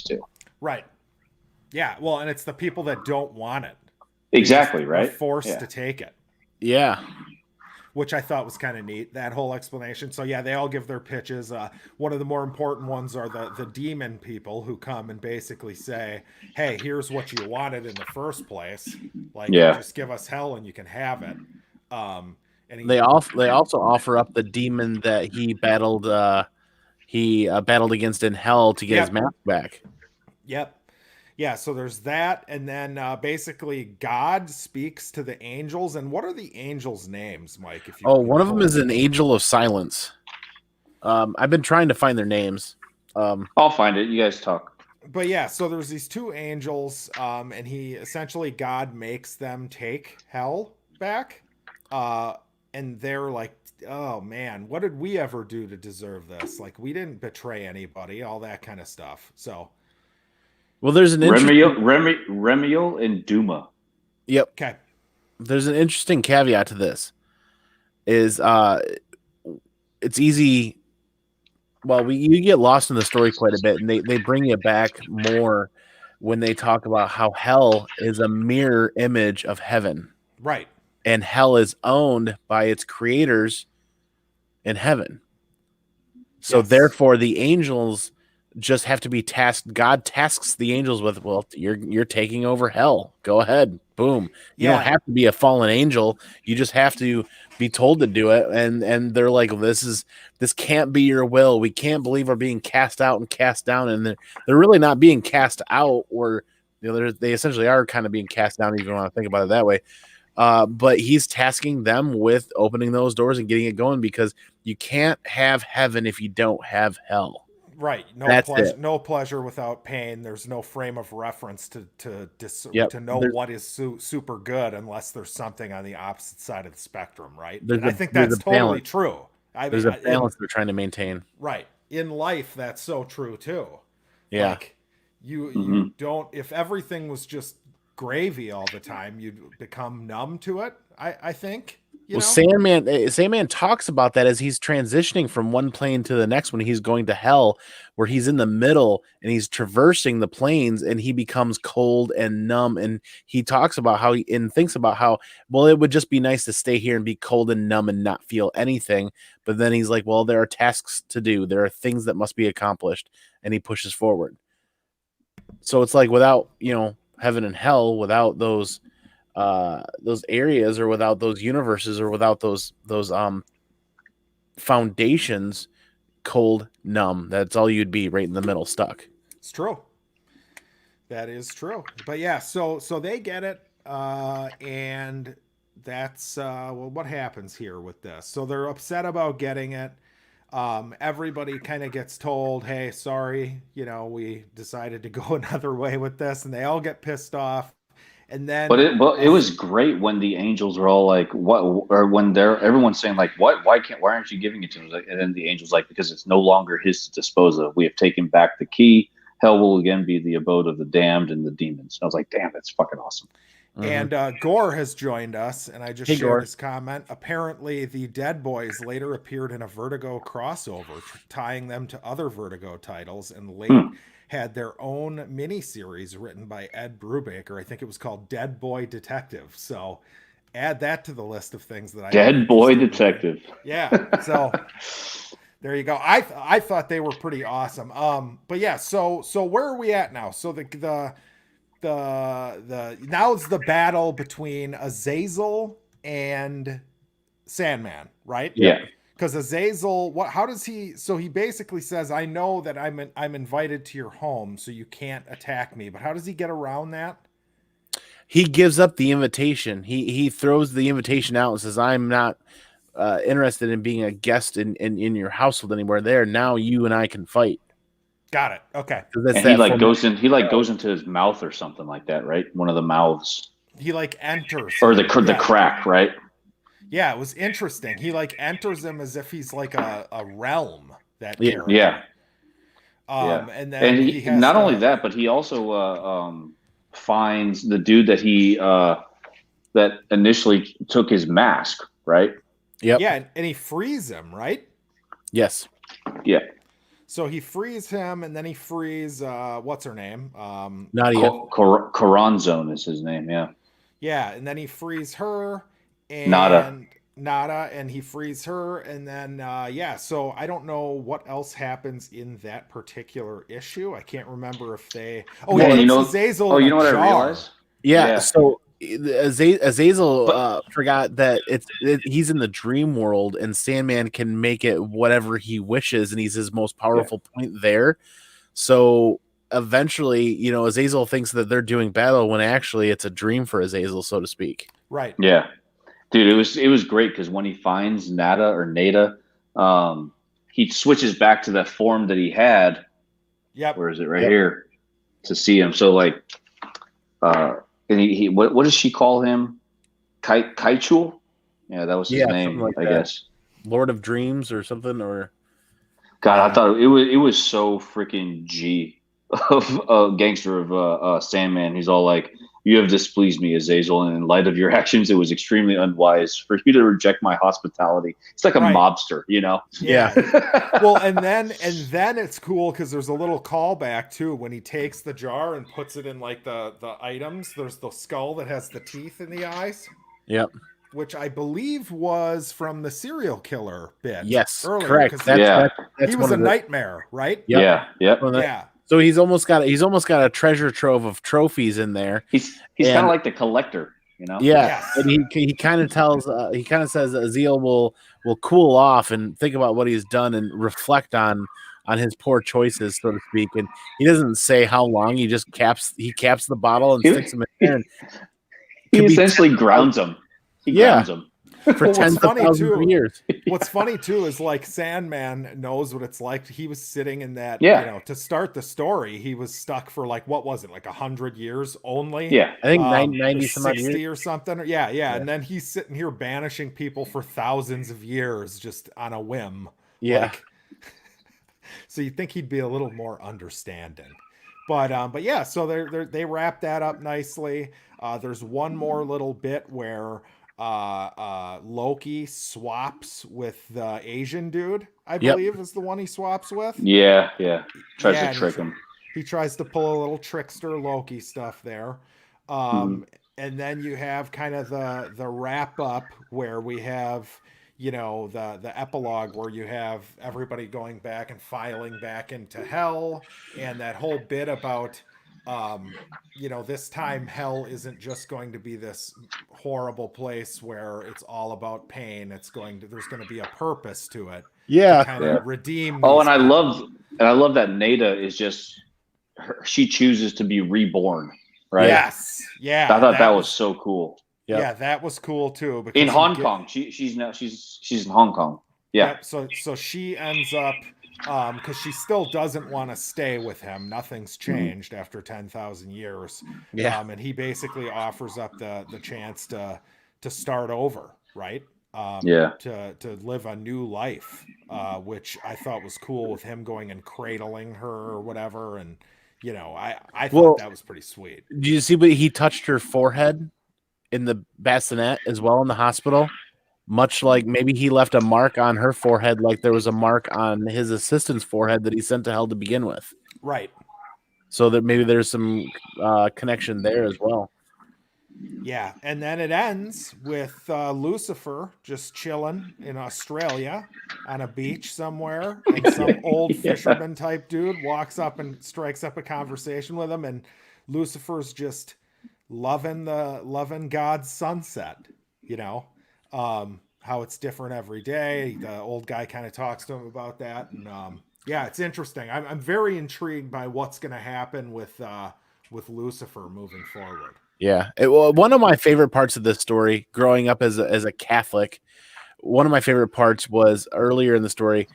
C: to.
B: Right. Yeah. Well, and it's the people that don't want it. They just
C: Exactly,
B: are
C: right?
B: forced
C: Yeah.
B: to take it,
A: Yeah.
B: which I thought was kind of neat, that whole explanation. So yeah, they all give their pitches. One of the more important ones are the demon people who come and basically say, hey, here's what you wanted in the first place. Like,
C: Yeah.
B: just give us hell and you can have it. And
A: They also offer up the demon that he battled against in hell to get his
B: yep,
A: mask back.
B: yep. Yeah, so there's that, and then basically God speaks to the angels. And what are the angels' names, Mike? If you
A: Oh,
B: can
A: one of them
B: pull
A: is an angel of silence. I've been trying to find their names.
C: I'll find it. You guys talk.
B: But yeah, so there's these two angels, and he essentially God makes them take hell back, and they're like, "Oh man, what did we ever do to deserve this? Like, we didn't betray anybody, all that kind of stuff." So,
A: Well, there's an interesting.
C: Remiel and Duma.
A: Yep.
B: okay,
A: There's an interesting caveat to this. Is it's easy. Well, you get lost in the story quite a bit, and they bring you back more when they talk about how hell is a mirror image of heaven,
B: right,
A: and hell is owned by its creators in heaven. So
B: yes,
A: therefore, the angels just have to be tasked. God tasks the angels with, well, you're taking over hell. Go ahead, boom. You don't
B: yeah,
A: have to be a fallen angel. You just have to be told to do it. And they're like, this can't be your will. We can't believe we're being cast out and cast down. And they're really not being cast out, or they essentially are kind of being cast down, if you want to think about it that way. But he's tasking them with opening those doors and getting it going, because you can't have heaven if you don't have hell.
B: right. No
A: That's
B: pleasure,
A: it.
B: no pleasure without pain. There's no frame of reference
A: Yep.
B: to know what is super good unless there's something on the opposite side of the spectrum, right?
A: There's
B: And I
A: a
B: think
A: there's
B: that's
A: a
B: totally
A: balance.
B: true. I
A: There's
B: mean,
A: a balance they're trying to maintain.
B: right. In life, that's so true too.
A: Yeah.
B: Like you
C: Mm-hmm.
B: don't, if everything was just gravy all the time, you'd become numb to it. I think,
A: Well, Sandman talks about that as he's transitioning from one plane to the next when he's going to hell, where he's in the middle and he's traversing the planes and he becomes cold and numb. And he talks about how and thinks about how, well, it would just be nice to stay here and be cold and numb and not feel anything. But then he's like, well, there are tasks to do. There are things that must be accomplished. And he pushes forward. So it's like without, heaven and hell, without those areas, or without those universes, or without those foundations, cold, numb, that's all you'd be, right in the middle, stuck.
B: it's true. That is true. But yeah, so they get it, and that's well, what happens here with this? So they're upset about getting it. Everybody kind of gets told, "Hey, sorry, we decided to go another way with this," and they all get pissed off. And then,
C: But it was great when the angels were all like, what, or when everyone's saying like, what, why aren't you giving it to him? And then the angel's like, because it's no longer his to dispose of. We have taken back the key. Hell will again be the abode of the damned and the demons. I was like, damn, that's fucking awesome.
B: And Gore has joined us, and I just
A: Hey,
B: shared
A: Gore.
B: his comment. Apparently, the Dead Boys later appeared in a Vertigo crossover, tying them to other Vertigo titles, and late had their own miniseries written by Ed Brubaker. I think it was called Dead Boy Detective. So add that to the list of things that I
C: Dead Boy Detective.
B: Yeah. So there you go. I thought they were pretty awesome. But yeah. So where are we at now? So the now it's the battle between Azazel and Sandman, right?
C: Yeah.
B: Because Azazel, how does he? So he basically says, "I know that I'm invited to your home, so you can't attack me." But how does he get around that?
A: He gives up the invitation. He throws the invitation out and says, "I'm not interested in being a guest in your household anymore. There now, you and I can fight."
B: Got it. Okay.
C: And he like goes into his mouth or something like that, right? One of the mouths.
B: He like enters
C: or the crack, right?
B: Yeah, it was interesting. He like enters him as if he's like a realm. That
C: character. Yeah.
B: And then
C: he has not only that, but he also finds the dude that he that initially took his mask, right?
A: Yep.
B: Yeah, and he frees him, right?
A: Yes.
C: Yeah.
B: So he frees him, and then he frees what's her name?
A: Nadia.
C: Coranzone is his name. Yeah.
B: Yeah, and then he frees her and Nada, and he frees her, and then so I don't know what else happens in that particular issue. I can't remember if they Azazel
C: you know what I realized?
A: Yeah. So Azazel forgot that he's in the dream world, and Sandman can make it whatever he wishes, and he's his most powerful point there. So eventually, Azazel thinks that they're doing battle when actually it's a dream for Azazel, so to speak.
B: Right.
C: Yeah. Dude, it was great because when he finds Nada, he switches back to that form that he had.
B: Yep.
C: Where is it? Right here to see him. So like, and he what does she call him? Kaichul? Yeah, that was his name, I guess.
A: Lord of Dreams or something, or
C: God, I thought it was so freaking G of gangster of Sandman. He's all like, "You have displeased me, Azazel, and in light of your actions, it was extremely unwise for you to reject my hospitality." It's like a mobster,
B: Yeah. Well, and then it's cool because there's a little callback too when he takes the jar and puts it in like the items. There's the skull that has the teeth in the eyes.
A: Yep.
B: Which I believe was from the serial killer bit.
A: Yes,
B: earlier,
A: correct.
B: That's he was a nightmare, right?
C: Yep.
B: Yeah.
A: So he's almost got a treasure trove of trophies in there.
C: He's kind of like the collector,
A: Yeah,
B: Yes.
A: and he kind of says Azazel will cool off and think about what he's done and reflect on his poor choices, so to speak. And he doesn't say how long. He just caps the bottle and sticks him in there. And
C: he essentially grounds him. He grounds him.
A: For tens of thousands of years.
B: What's funny too is like Sandman knows what it's like. He was sitting in that, to start the story, he was stuck for like, what was it? Like 100 years only?
C: Yeah.
A: I think 90 some
B: 60
A: years.
B: or something. Yeah. And then he's sitting here banishing people for thousands of years just on a whim.
A: Yeah.
B: So you'd think he'd be a little more understanding. But yeah, so they wrap that up nicely. There's one more little bit where Loki swaps with the Asian dude, I believe is the one he swaps with.
C: Yeah. Tries to trick him.
B: He tries to pull a little trickster Loki stuff there. And then you have kind of the wrap up where we have, the epilogue where you have everybody going back and filing back into hell, and that whole bit about this time hell isn't just going to be this horrible place where it's all about pain. There's going to be a purpose to it.
A: Yeah.
B: To kind of redeem.
C: And I love that Nada is just she chooses to be reborn, right?
B: Yes. Yeah.
C: I thought that was so cool.
A: Yep.
B: Yeah, that was cool too.
C: In Hong Kong. She's in Hong Kong. Yeah.
B: So she ends up because she still doesn't want to stay with him. Nothing's changed after 10,000 years.
A: Yeah.
B: And he basically offers up the chance to start over, right?
C: Yeah.
B: To live a new life, which I thought was cool, with him going and cradling her or whatever. And I thought that was pretty sweet.
A: Did you see? But he touched her forehead in the bassinet as well in the hospital. Much like maybe he left a mark on her forehead, like there was a mark on his assistant's forehead that he sent to hell to begin with.
B: Right.
A: So that maybe there's some connection there as well.
B: Yeah, and then it ends with Lucifer just chilling in Australia on a beach somewhere, and some old fisherman type dude walks up and strikes up a conversation with him, and Lucifer's just loving God's sunset, how it's different every day. The old guy kind of talks to him about that, and yeah, it's interesting. I'm very intrigued by what's going to happen with Lucifer moving forward.
A: Yeah. One of my favorite parts of this story, growing up as a Catholic, one of my favorite parts was earlier in the story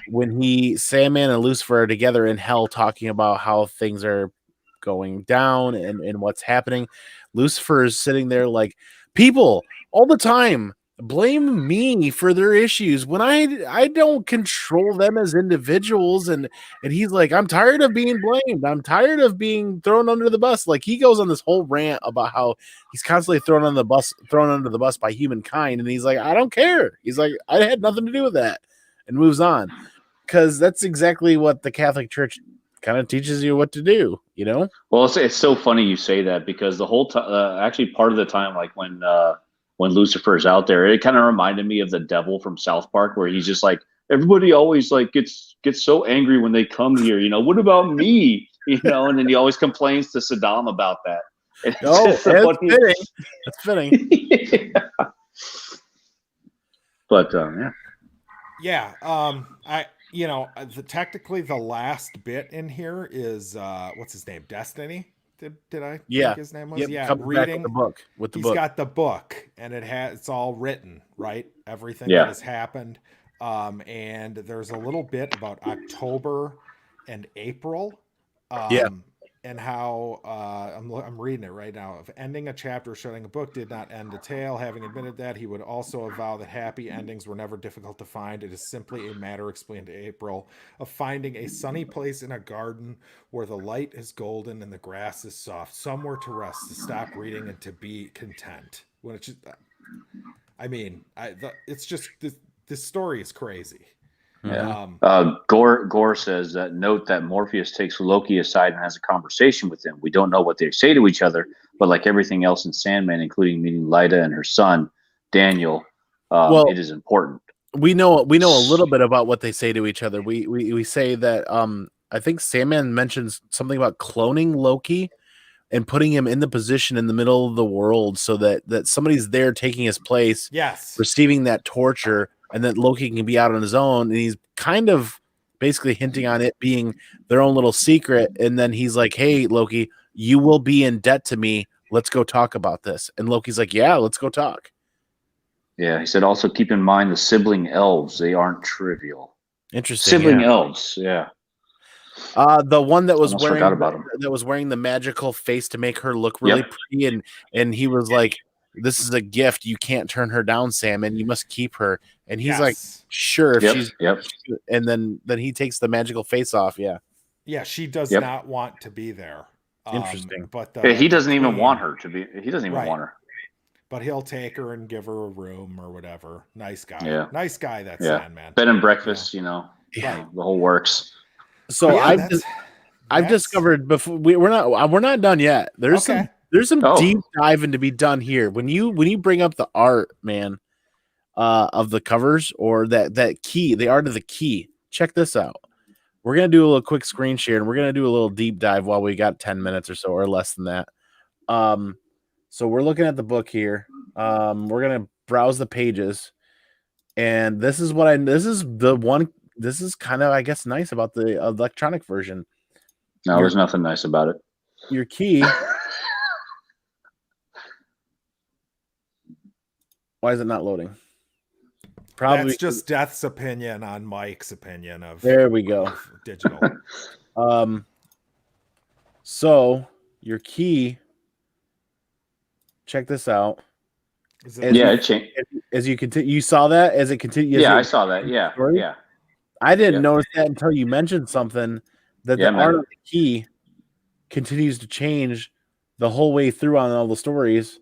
A: when Sandman and Lucifer are together in hell talking about how things are going down and what's happening. Lucifer is sitting there like, people all the time blame me for their issues when I don't control them as individuals, and he's like, I'm tired of being blamed, I'm tired of being thrown under the bus. Like, he goes on this whole rant about how he's constantly thrown under the bus by humankind, and he's like, I don't care. He's like, I had nothing to do with that, and moves on, because that's exactly what the Catholic Church kind of teaches you what to do,
C: Well, it's so funny you say that, because the whole time, actually part of the time, like when Lucifer is out there, it kind of reminded me of the devil from South Park, where he's just like, everybody always like gets so angry when they come here, what about me, and then he always complains to Saddam about that. And
A: it's fitting. It's fitting.
C: Yeah. But
B: technically the last bit in here is what's his name? Destiny. Did I
A: think
B: his name was?
A: Yep,
B: yeah, reading
A: the book. He's
B: got the book, and it's all written, right? Everything that has happened. And there's a little bit about October and April. And how I'm reading it right now. If ending a chapter, shutting a book did not end a tale, having admitted that, he would also avow that happy endings were never difficult to find. It is simply a matter, explained to April, of finding a sunny place in a garden where the light is golden and the grass is soft, somewhere to rest, to stop reading and to be content. When it's just, it's just this story is crazy.
C: Yeah. Gore says that, note that Morpheus takes Loki aside and has a conversation with him. We don't know what they say to each other, but like everything else in Sandman, including meeting Lyda and her son Daniel, it is important.
A: We know a little bit about what they say to each other. We say that I think Sandman mentions something about cloning Loki and putting him in the position in the middle of the world so that somebody's there taking his place, receiving that torture, and that Loki can be out on his own. And he's kind of basically hinting on it being their own little secret. And then he's like, hey, Loki, you will be in debt to me. Let's go talk about this. And Loki's like, yeah, let's go talk.
C: Yeah, he said, also keep in mind the sibling elves. They aren't trivial.
A: Interesting.
C: Sibling elves, yeah.
A: The one that was
C: wearing
A: the magical face to make her look really pretty, and he was like, this is a gift. You can't turn her down, Sam, and you must keep her. And he's like, sure, if she's and then he takes the magical face off.
B: Yeah, she does not want to be there.
A: Interesting.
B: But
C: he doesn't even want her to be. He doesn't even want her.
B: But he'll take her and give her a room or whatever. Nice guy. Yeah. Nice guy, that Sandman.
C: Bed and breakfast, the whole works.
A: So I've discovered before we're not done yet. There's some deep diving to be done here. When you bring up the art, man, of the covers, or that key, the art of the key. Check this out. We're gonna do a little quick screen share, and we're gonna do a little deep dive while we got 10 minutes or so, or less than that. So we're looking at the book here. We're gonna browse the pages, and this is kind of, I guess, nice about the electronic version.
C: No, there's nothing nice about it.
A: Your key. Why is it not loading? Probably.
B: That's just Death's opinion on Mike's opinion of.
A: There we go.
B: Of digital.
A: So your key. Check this out.
C: It changed.
A: As you continue, you saw that as it continues.
C: Yeah, I saw that. Yeah,
A: story?
C: yeah.
A: I didn't notice that until you mentioned something that the art of the key continues to change the whole way through on all the stories.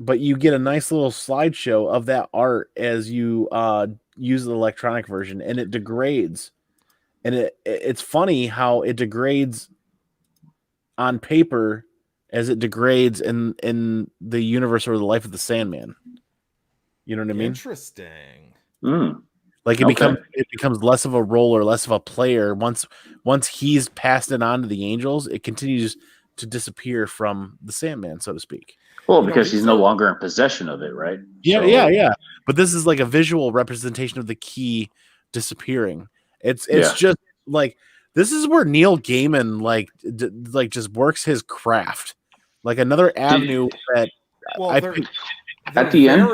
A: But you get a nice little slideshow of that art as you use the electronic version, and it degrades. And it's funny how it degrades on paper as it degrades in the universe or the life of the Sandman. You know what I mean?
B: Interesting.
A: Like it becomes less of a role or less of a player. Once he's passed it on to the angels, it continues to disappear from the Sandman, so to speak.
C: Well, because he's no longer in possession of it, right?
A: Yeah. But this is like a visual representation of the key disappearing. It's just like this is where Neil Gaiman like just works his craft. Like another avenue that
C: at the end,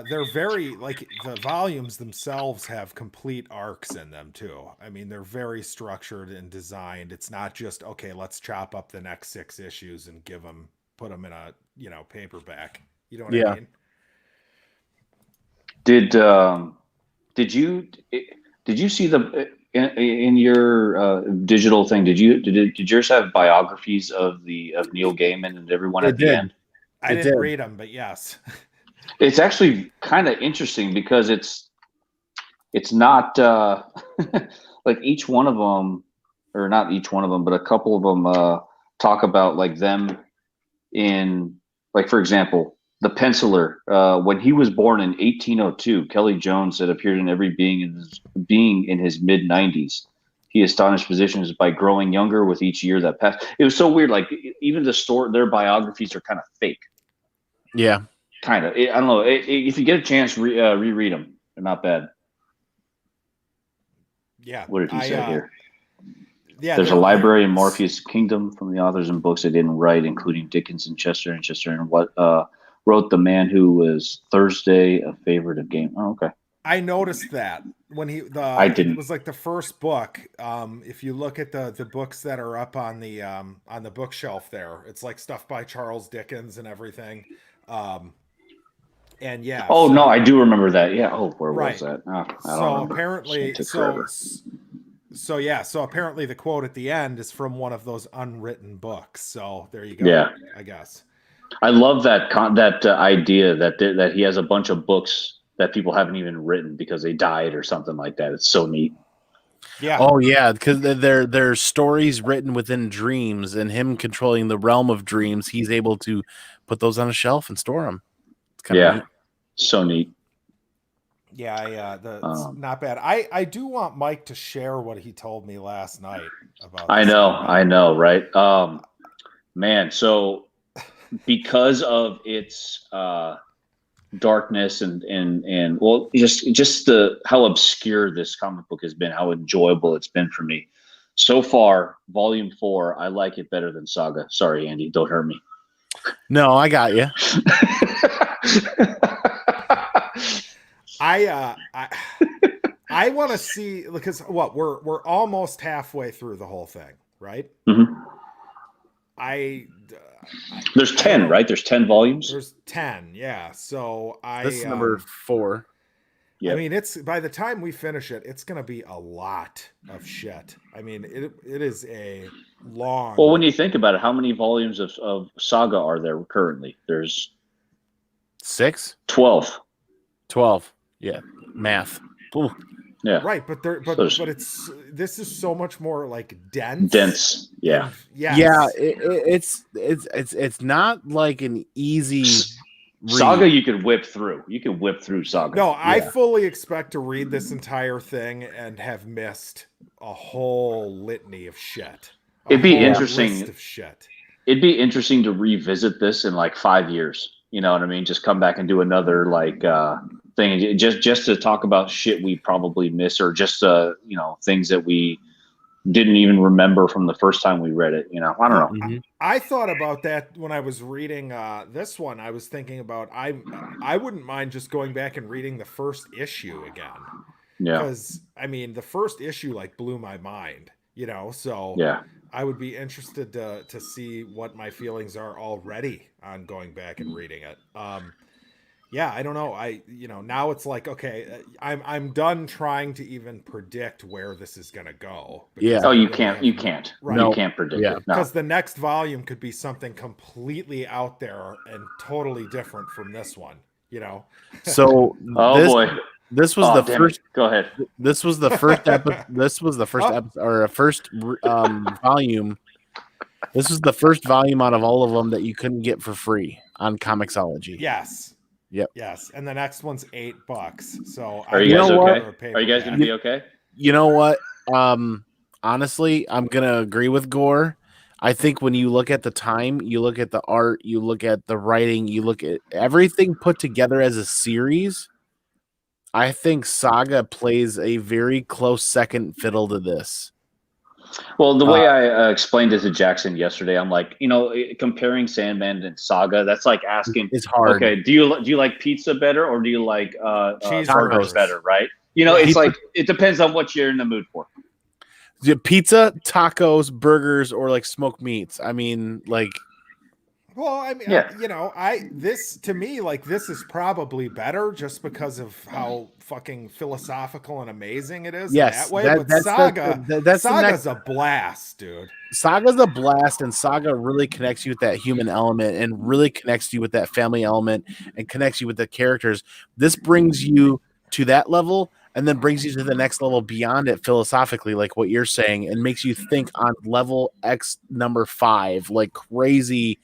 B: they're very like the volumes themselves have complete arcs in them too. I mean, they're very structured and designed. It's not just okay, let's chop up the next 6 issues and put them in a paperback. You know what I mean?
C: Did you see the in your digital thing? Did yours have biographies of Neil Gaiman and everyone at the end?
B: I didn't read them, but yes.
C: It's actually kind of interesting because it's not like each one of them, or not each one of them, but a couple of them talk about like them in, like, for example, the penciler. When he was born in 1802, Kelly Jones had appeared in every being in his mid-90s. He astonished physicians by growing younger with each year that passed. It was so weird. Like even their biographies are kind of fake.
A: Yeah.
C: Kind of. I don't know. If you get a chance, reread them. They're not bad.
B: Yeah.
C: What did he say here?
B: Yeah.
C: There's a library in Morpheus' kingdom from the authors and books they didn't write, including Dickens and Chester, and what wrote The Man Who Was Thursday, a favorite of Game. Oh, okay.
B: I noticed that when
C: I didn't.
B: It was like the first book. If you look at the books that are up on the bookshelf there, it's like stuff by Charles Dickens and everything. And yeah.
C: Oh no, I do remember that. Yeah. Oh, where was that? Oh,
B: so apparently, so apparently the quote at the end is from one of those unwritten books. So there you go.
C: Yeah.
B: I guess.
C: I love that idea that he has a bunch of books that people haven't even written because they died or something like that. It's so neat.
B: Yeah.
A: Oh yeah, because they're stories written within dreams, and him controlling the realm of dreams, he's able to put those on a shelf and store them. It's kind of neat.
C: So neat.
B: Yeah, it's not bad. I do want Mike to share what he told me last night about.
C: I know, right? Man, so because of its darkness and well, just how obscure this comic book has been, how enjoyable it's been for me so far. Volume 4, I like it better than Saga. Sorry, Andy, don't hurt me.
A: No, I got you.
B: I want to see, because we're almost halfway through the whole thing, right?
C: Mm-hmm. There's 10, right? There's 10 volumes.
B: There's 10, yeah. So
A: this is number 4.
B: Yep. I mean, it's by the time we finish it, it's going to be a lot of shit. I mean, it is a long.
C: Well, when you think about it, how many volumes of Saga are there currently? There's
A: 6,
C: 12.
A: Yeah, math. Ooh.
C: Yeah,
B: right. But this is so much more like dense.
C: Yeah.
A: Yeah. It's not like an easy read.
C: Saga. You could whip through. Saga.
B: No, I fully expect to read this entire thing and have missed a whole litany of shit.
C: It'd be interesting.
B: List of shit.
C: It'd be interesting to revisit this in like 5 years. You know what I mean? Just come back and do another thing, just to talk about shit we probably miss, or just things that we didn't even remember from the first time we read it. You know, I don't know.
A: Mm-hmm.
B: I thought about that when I was reading this one. I was thinking about I wouldn't mind just going back and reading the first issue again.
C: Yeah.
B: Because I mean, the first issue like blew my mind, you know. So
C: Yeah.
B: I would be interested to see what my feelings are already on going back and reading it. Yeah, I don't know. Now it's like, okay, I'm done trying to even predict where this is gonna go.
A: Yeah.
C: Oh, you can't. You can't.
B: Right.
C: You can't predict it. No.
B: Because the next volume could be something completely out there and totally different from this one. You know.
A: So
C: boy.
A: This was the first.
C: Go ahead.
A: This was the first episode. This was the first episode, or a first volume. This was the first volume out of all of them that you couldn't get for free on Comixology.
B: Yes.
A: Yep.
B: Yes, and the next one's $8. So
C: are you guys okay? Are you guys gonna be okay?
A: You know what? Honestly, I'm gonna agree with Gore. I think when you look at the time, you look at the art, you look at the writing, you look at everything put together as a series. I think Saga plays a very close second fiddle to this.
C: Well, the way I explained it to Jackson yesterday, I'm like, comparing Sandman and Saga, that's like asking,
A: it's hard.
C: Okay, do you like pizza better or do you like burgers better, right? It's like it depends on what you're in the mood for.
A: Pizza, tacos, burgers, or like smoked meats. I mean, like.
B: Well, I mean, this to me, like, this is probably better just because of how fucking philosophical and amazing it is.
A: Yes,
B: in that way. But Saga's a blast, dude.
A: Saga's a blast, and Saga really connects you with that human element and really connects you with that family element and connects you with the characters. This brings you to that level and then brings you to the next level beyond it philosophically, like what you're saying, and makes you think on level X number 5, like crazy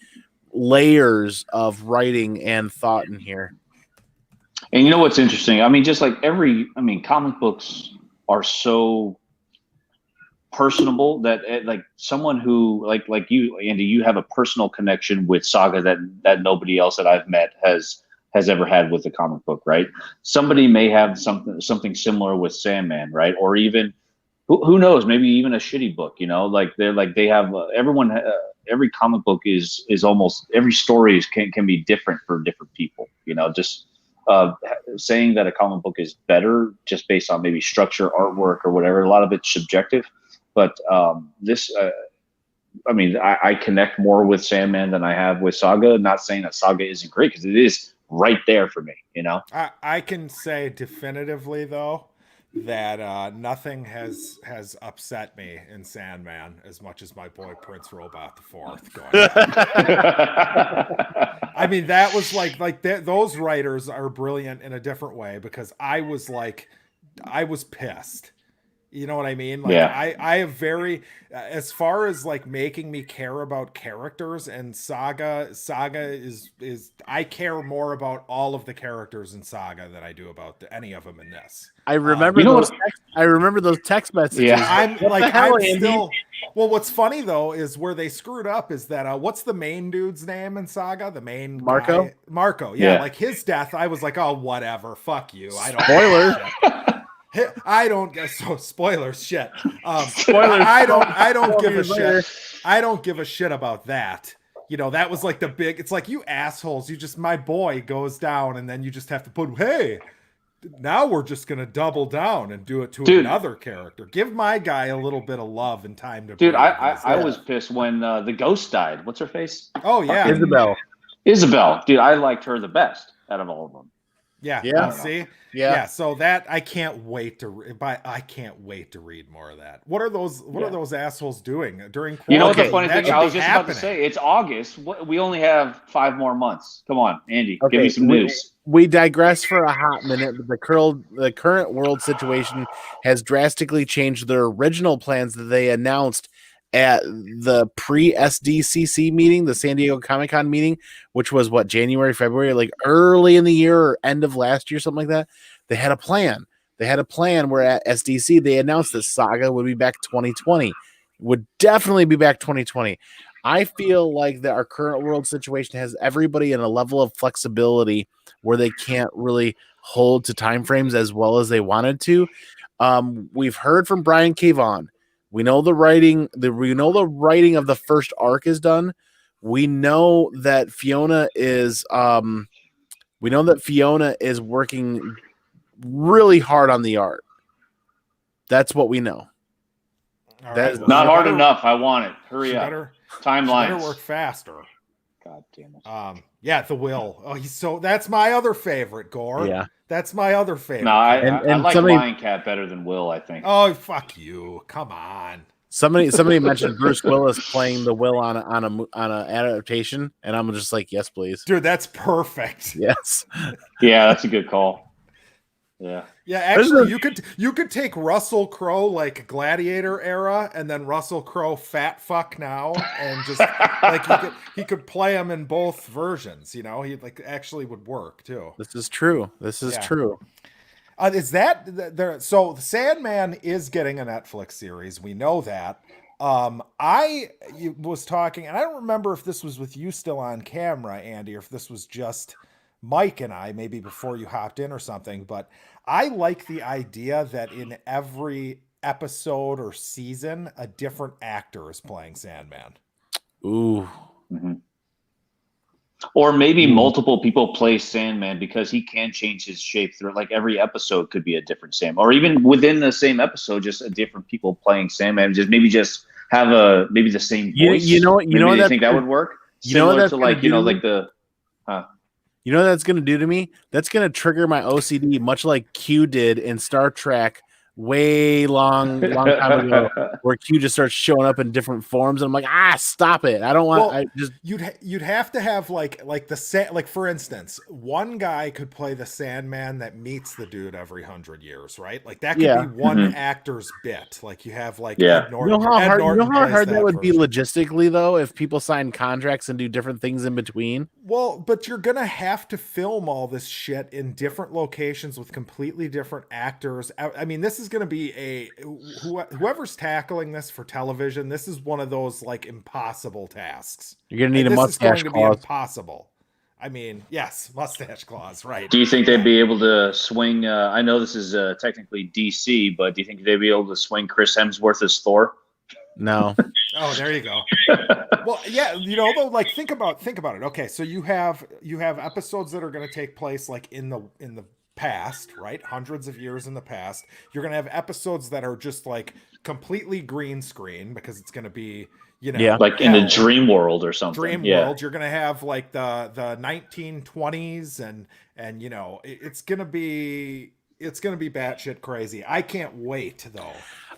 A: layers of writing and thought in here.
C: And you know what's interesting? I mean, just like comic books are so personable that like someone who like you, Andy, you have a personal connection with Saga that nobody else that I've met has ever had with a comic book, right? Somebody may have something similar with Sandman, right? Or even who knows, maybe even a shitty book, like they have everyone. Every comic book is almost every story can be different for different people. Just saying that a comic book is better just based on maybe structure, artwork, or whatever. A lot of it's subjective, but this. I connect more with Sandman than I have with Saga. Not saying that Saga isn't great because it is right there for me.
B: I can say definitively though that nothing has upset me in Sandman as much as my boy Prince Robot IV going. I mean, that was like those writers are brilliant in a different way because I was pissed. You know what I mean? Like, yeah. I have very, as far as like making me care about characters, and Saga is I care more about all of the characters in Saga than I do about any of them in this.
A: I remember I remember those text messages.
B: Yeah, I'm still. Well, what's funny though is where they screwed up is that what's the main dude's name in Saga? The main
A: Marco.
B: Guy? Marco. Yeah, like his death. I was like, oh, whatever. Fuck you. I don't.
A: Spoiler.
B: I don't guess so. Spoilers, shit.
A: Spoilers.
B: I don't give a shit. I don't give a shit about that. That was like the big. It's like, you assholes. You just, my boy goes down, and then you just have to put. Hey, now we're just gonna double down and do it to another character. Give my guy a little bit of love and time to.
C: Dude, I was pissed when the ghost died. What's her face?
B: Oh yeah,
C: Isabel. Dude, I liked her the best out of all of them.
B: Yeah. See. Yeah. So that I can't wait to. I can't wait to read more of that. What are those? What are those assholes doing during?
C: You know what the funny thing? I was just about to say. It's August. We only have 5 more months. Come on, Andy. Give me some news.
A: We digress for a hot minute, but the current world situation has drastically changed their original plans that they announced at the pre-SDCC meeting, the San Diego Comic-Con meeting, which was January, February, like early in the year or end of last year, something like that. They had a plan. Where at SDC they announced that Saga would be back 2020, would definitely be back 2020. I feel like that our current world situation has everybody in a level of flexibility where they can't really hold to timeframes as well as they wanted to. We've heard from Brian K. Vaughan We know the writing. We know the writing of the first arc is done. We know that Fiona is. We know that Fiona is working really hard on the art. That's what we know.
B: All
A: That
B: right,
A: is
B: well,
C: Not
B: she
C: hard
B: better-
C: enough. I want it. Hurry
B: she
C: up.
B: better-
C: Timelines.
B: She better work faster.
C: God damn it.
B: Yeah, the Will. Oh, that's my other favorite, Gore.
A: Yeah.
B: That's my other favorite.
C: No, I
A: And
C: like
A: somebody-
C: Lion Cat better than Will, I think.
B: Oh, fuck you. Come on.
A: Somebody mentioned Bruce Willis playing the Will on a adaptation, and I'm just like, yes, please.
B: Dude, that's perfect.
A: Yes.
C: Yeah, that's a good call. Yeah.
B: Yeah, actually, you could take Russell Crowe like Gladiator era, and then Russell Crowe fat fuck now, and just like he could play him in both versions. You know, he like actually would work too.
A: This is true. This is true.
B: Is that there? So Sandman is getting a Netflix series. We know that. I was talking, and I don't remember if this was with you still on camera, Andy, or if this was just Mike and I, maybe before you hopped in or something. But I like the idea that in every episode or season, a different actor is playing Sandman.
A: Ooh.
C: Mm-hmm. Or maybe multiple people play Sandman because he can change his shape through. Like every episode could be a different Sandman, or even within the same episode, just a different people playing Sandman. Just have maybe the same voice.
A: You know what?
C: You think that would work? Similar to like the.
A: You know what that's going to do to me? That's going to trigger my OCD, much like Q did in Star Trek way long time ago, where Q just starts showing up in different forms, and I'm like, stop it! I don't want.
B: Well, you'd have to have like for instance, one guy could play the Sandman that meets the dude every 100 years, right? Like that could be one actor's bit. Like you have like Ed Norton.
A: You know how hard that would be
B: version.
A: logistically, though, if people sign contracts and do different things in between.
B: Well, but you're gonna have to film all this shit in different locations with completely different actors. I mean, this is going to be whoever's tackling this for television. This is one of those like impossible tasks.
A: You're going to need a mustache clause. This is going to be
B: impossible. I mean, yes, mustache clause, right?
C: Do you think they'd be able to swing? I know this is technically DC, but do you think they'd be able to swing Chris Hemsworth as Thor?
A: No.
B: Oh, there you go. Well, yeah, though, like think about it. Okay, so you have episodes that are going to take place like in the past, right? Hundreds of years in the past. You're going to have episodes that are just like completely green screen because it's going to be,
C: like in the dream world or something.
B: Dream world. You're going to have like the 1920s and it's going to be batshit crazy. I can't wait though.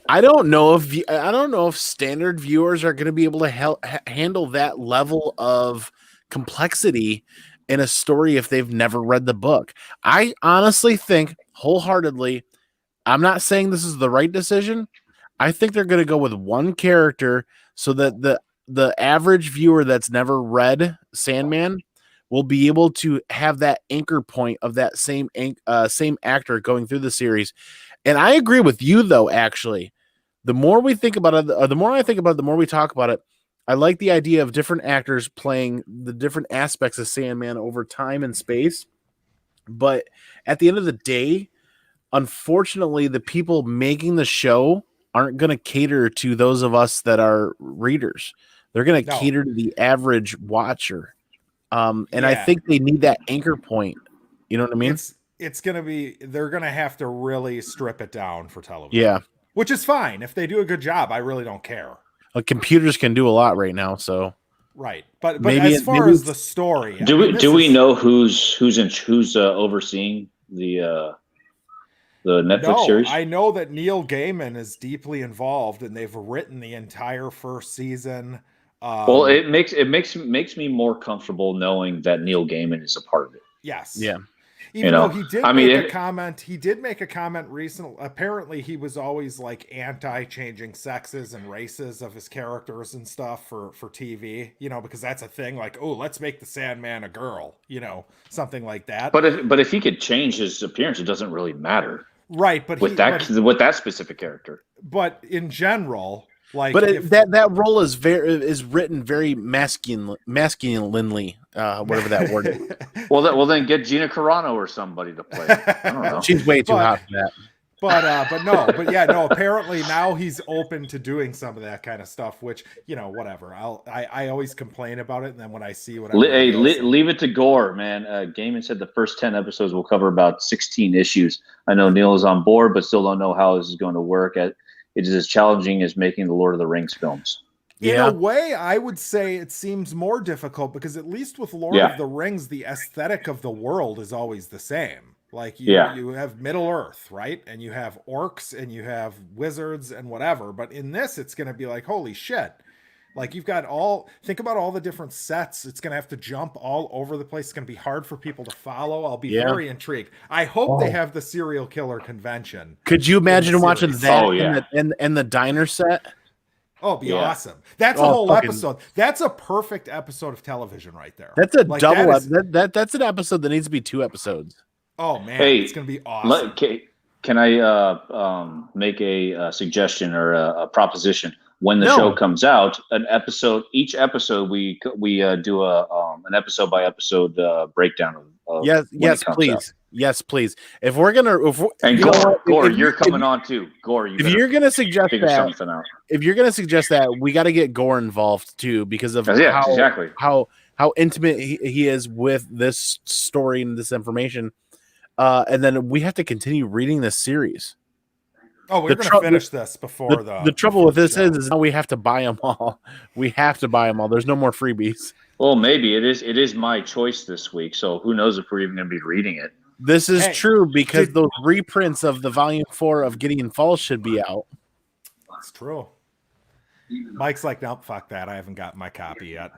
A: I don't know if standard viewers are going to be able to handle that level of complexity in a story if they've never read the book. I honestly think wholeheartedly, I'm not saying this is the right decision. I think they're going to go with one character so that the average viewer that's never read Sandman will be able to have that anchor point of that same actor going through the series. And I agree with you, though, actually. The more we think about it, or the more I think about it, the more we talk about it, I like the idea of different actors playing the different aspects of Sandman over time and space. But at the end of the day, unfortunately, the people making the show aren't going to cater to those of us that are readers. They're going to cater to the average watcher. I think they need that anchor point. You know what I mean?
B: It's going to be, they're going to have to really strip it down for television.
A: Yeah.
B: Which is fine. If they do a good job, I really don't care.
A: Computers can do a lot right now, so.
B: Right. But as far as the story.
C: Do we know who's overseeing the Netflix series?
B: I know that Neil Gaiman is deeply involved and they've written the entire first season.
C: Well, it makes me more comfortable knowing that Neil Gaiman is a part of it.
B: Yes.
A: Yeah.
B: Even though he did make a comment, recently. Apparently, he was always like anti-changing sexes and races of his characters and stuff for TV. Because that's a thing. Like, oh, let's make the Sandman a girl. Something like that.
C: But if he could change his appearance, it doesn't really matter.
B: Right, but
C: with that specific character.
B: But in general.
A: That role is written very masculinely, whatever that word is.
C: Well, then get Gina Carano or somebody to play. I don't know.
A: She's way too hot for that.
B: But apparently now he's open to doing some of that kind of stuff, which, whatever. I always complain about it, and then when I see whatever
C: Leave it to Gore, man. Gaiman said the first 10 episodes will cover about 16 issues. I know Neil is on board, but still don't know how this is going to work. It is as challenging as making the Lord of the Rings films.
B: In a way, I would say it seems more difficult because at least with Lord of the Rings, the aesthetic of the world is always the same. Like you have Middle Earth, right? And you have orcs and you have wizards and whatever. But in this, it's going to be like, holy shit. Like you've got think about all the different sets. It's going to have to jump all over the place. It's going to be hard for people to follow. I'll be very intrigued. I hope they have the serial killer convention.
A: Could you imagine watching that in the diner set?
B: Oh, it'd be awesome. That's a whole episode. That's a perfect episode of television right there.
A: That's a double. That's an episode that needs to be 2 episodes.
B: Oh, man. It's going to be awesome.
C: Can I make a suggestion or a proposition? When the show comes out, each episode we do an episode by episode breakdown of
A: yes, please. Out. Yes, please. If we're gonna,
C: Gore, you're coming on too. Gore,
A: if you're gonna suggest that, we got to get Gore involved too because of how intimate he is with this story and this information, and then we have to continue reading this series.
B: Oh, we're going to finish this before
A: the trouble with this is now we have to buy them all. We have to buy them all. There's no more freebies.
C: Well, maybe it is my choice this week, so who knows if we're even going to be reading it.
A: This is true because those reprints of the Volume 4 of Gideon Falls should be out.
B: That's true. Mike's like, nope, fuck that. I haven't got my copy yet.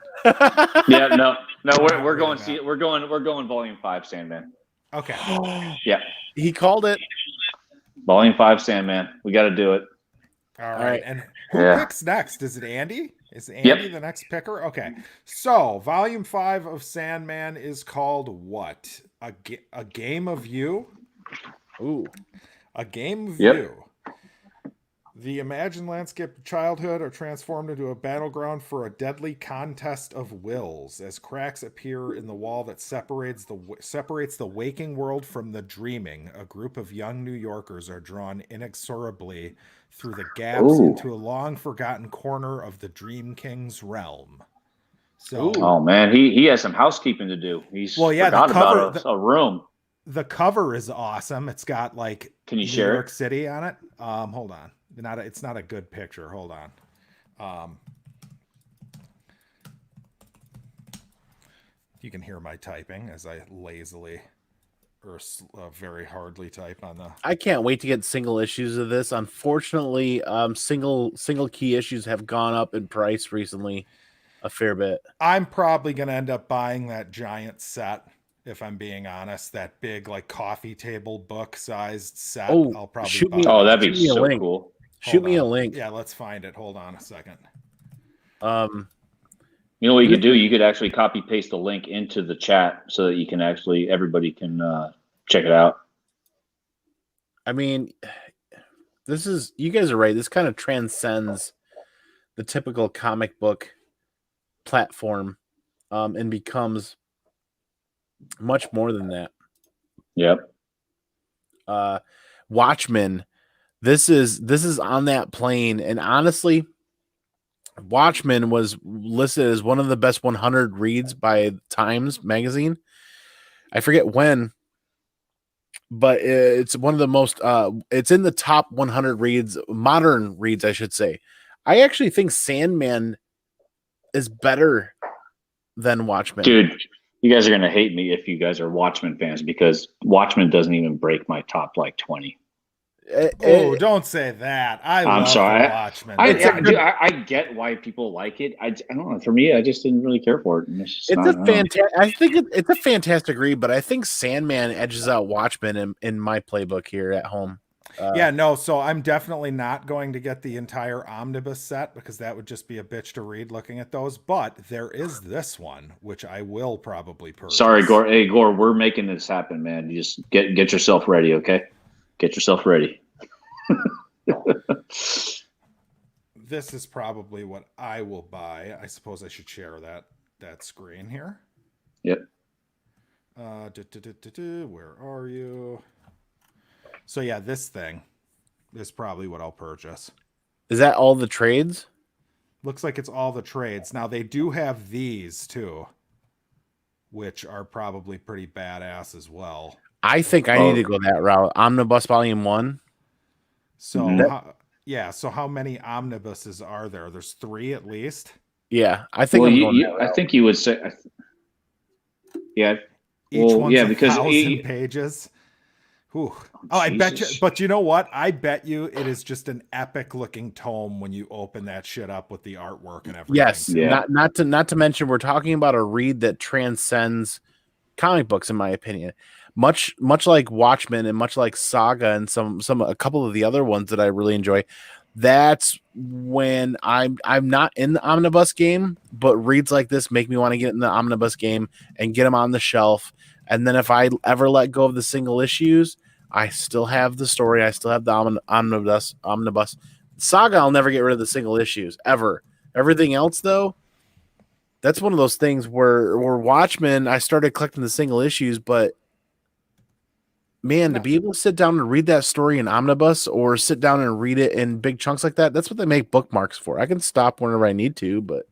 C: No, we're going Volume 5, Sandman.
B: Okay.
C: Yeah.
A: He called it.
C: Volume 5, Sandman. We got to do it.
B: All right. And who picks next? Is it Andy? Is Andy the next picker? Okay. So, Volume 5 of Sandman is called what? A Game of You?
A: Ooh.
B: A Game of You. The imagined landscape of childhood are transformed into a battleground for a deadly contest of wills as cracks appear in the wall that separates the waking world from the dreaming. A group of young New Yorkers are drawn inexorably through the gaps into a long-forgotten corner of the Dream King's realm. So,
C: oh man, he has some housekeeping to do. He's forgot about a room.
B: The cover is awesome. It's got like
C: Can you
B: New
C: share
B: York City on it. Hold on. It's not a good picture. Hold on. You can hear my typing as I lazily or very hardly type on the.
A: I can't wait to get single issues of this. Unfortunately, single key issues have gone up in price recently a fair bit.
B: I'm probably going to end up buying that giant set. If I'm being honest, that big like coffee table book sized set. I'll probably buy.
C: That'd be so cool.
A: Shoot me a link.
B: Yeah, let's find it. Hold on a second.
C: You know what you could do? You could actually copy paste the link into the chat so that you can everybody can check it out.
A: I mean, you guys are right. This kind of transcends the typical comic book platform and becomes much more than that.
C: Yep.
A: Watchmen. This is on that plane, and honestly, Watchmen was listed as one of the best 100 reads by Times magazine. I forget when, but it's one of the most. It's in the top 100 reads, modern reads, I should say. I actually think Sandman is better than Watchmen.
C: Dude, you guys are gonna hate me if you guys are Watchmen fans because Watchmen doesn't even break my top like 20.
B: Don't say that. I'm
C: sorry.
B: Watchmen.
C: I get why people like it. I don't know. For me, I just didn't really care for it. It's
A: a fantastic. I think it's a fantastic read, but I think Sandman edges out Watchmen in my playbook here at home.
B: So I'm definitely not going to get the entire omnibus set because that would just be a bitch to read looking at those. But there is this one, which I will probably purchase.
C: Sorry, Gore. Hey, Gore, we're making this happen, man. You just get yourself ready, okay? Get yourself ready.
B: This is probably what I will buy. I suppose I should share that screen here.
C: Yep.
B: Where are you? So yeah, this thing. is probably what I'll purchase.
A: Is that all the trades?
B: Looks like it's all the trades. Now they do have these too, which are probably pretty badass as well.
A: I think I need to go that route. Omnibus Volume 1.
B: So so how many omnibuses are there? There's 3 at least.
A: Yeah, I think
C: I think you would say
B: Each one's
C: because
B: 1,000 pages. Whew. Oh, I bet you, but you know what? I bet you it is just an epic looking tome when you open that shit up with the artwork and everything.
A: Yes, not to mention we're talking about a read that transcends comic books, in my opinion. Much like Watchmen and much like Saga and a couple of the other ones that I really enjoy. That's when I'm not in the omnibus game, but reads like this make me want to get in the omnibus game and get them on the shelf. And then if I ever let go of the single issues, I still have the story. I still have the omnibus. Saga, I'll never get rid of the single issues ever. Everything else, though, that's one of those things where Watchmen, I started collecting the single issues, but man, to be able to sit down and read that story in omnibus or sit down and read it in big chunks like that, that's what they make bookmarks for. I can stop whenever I need to, but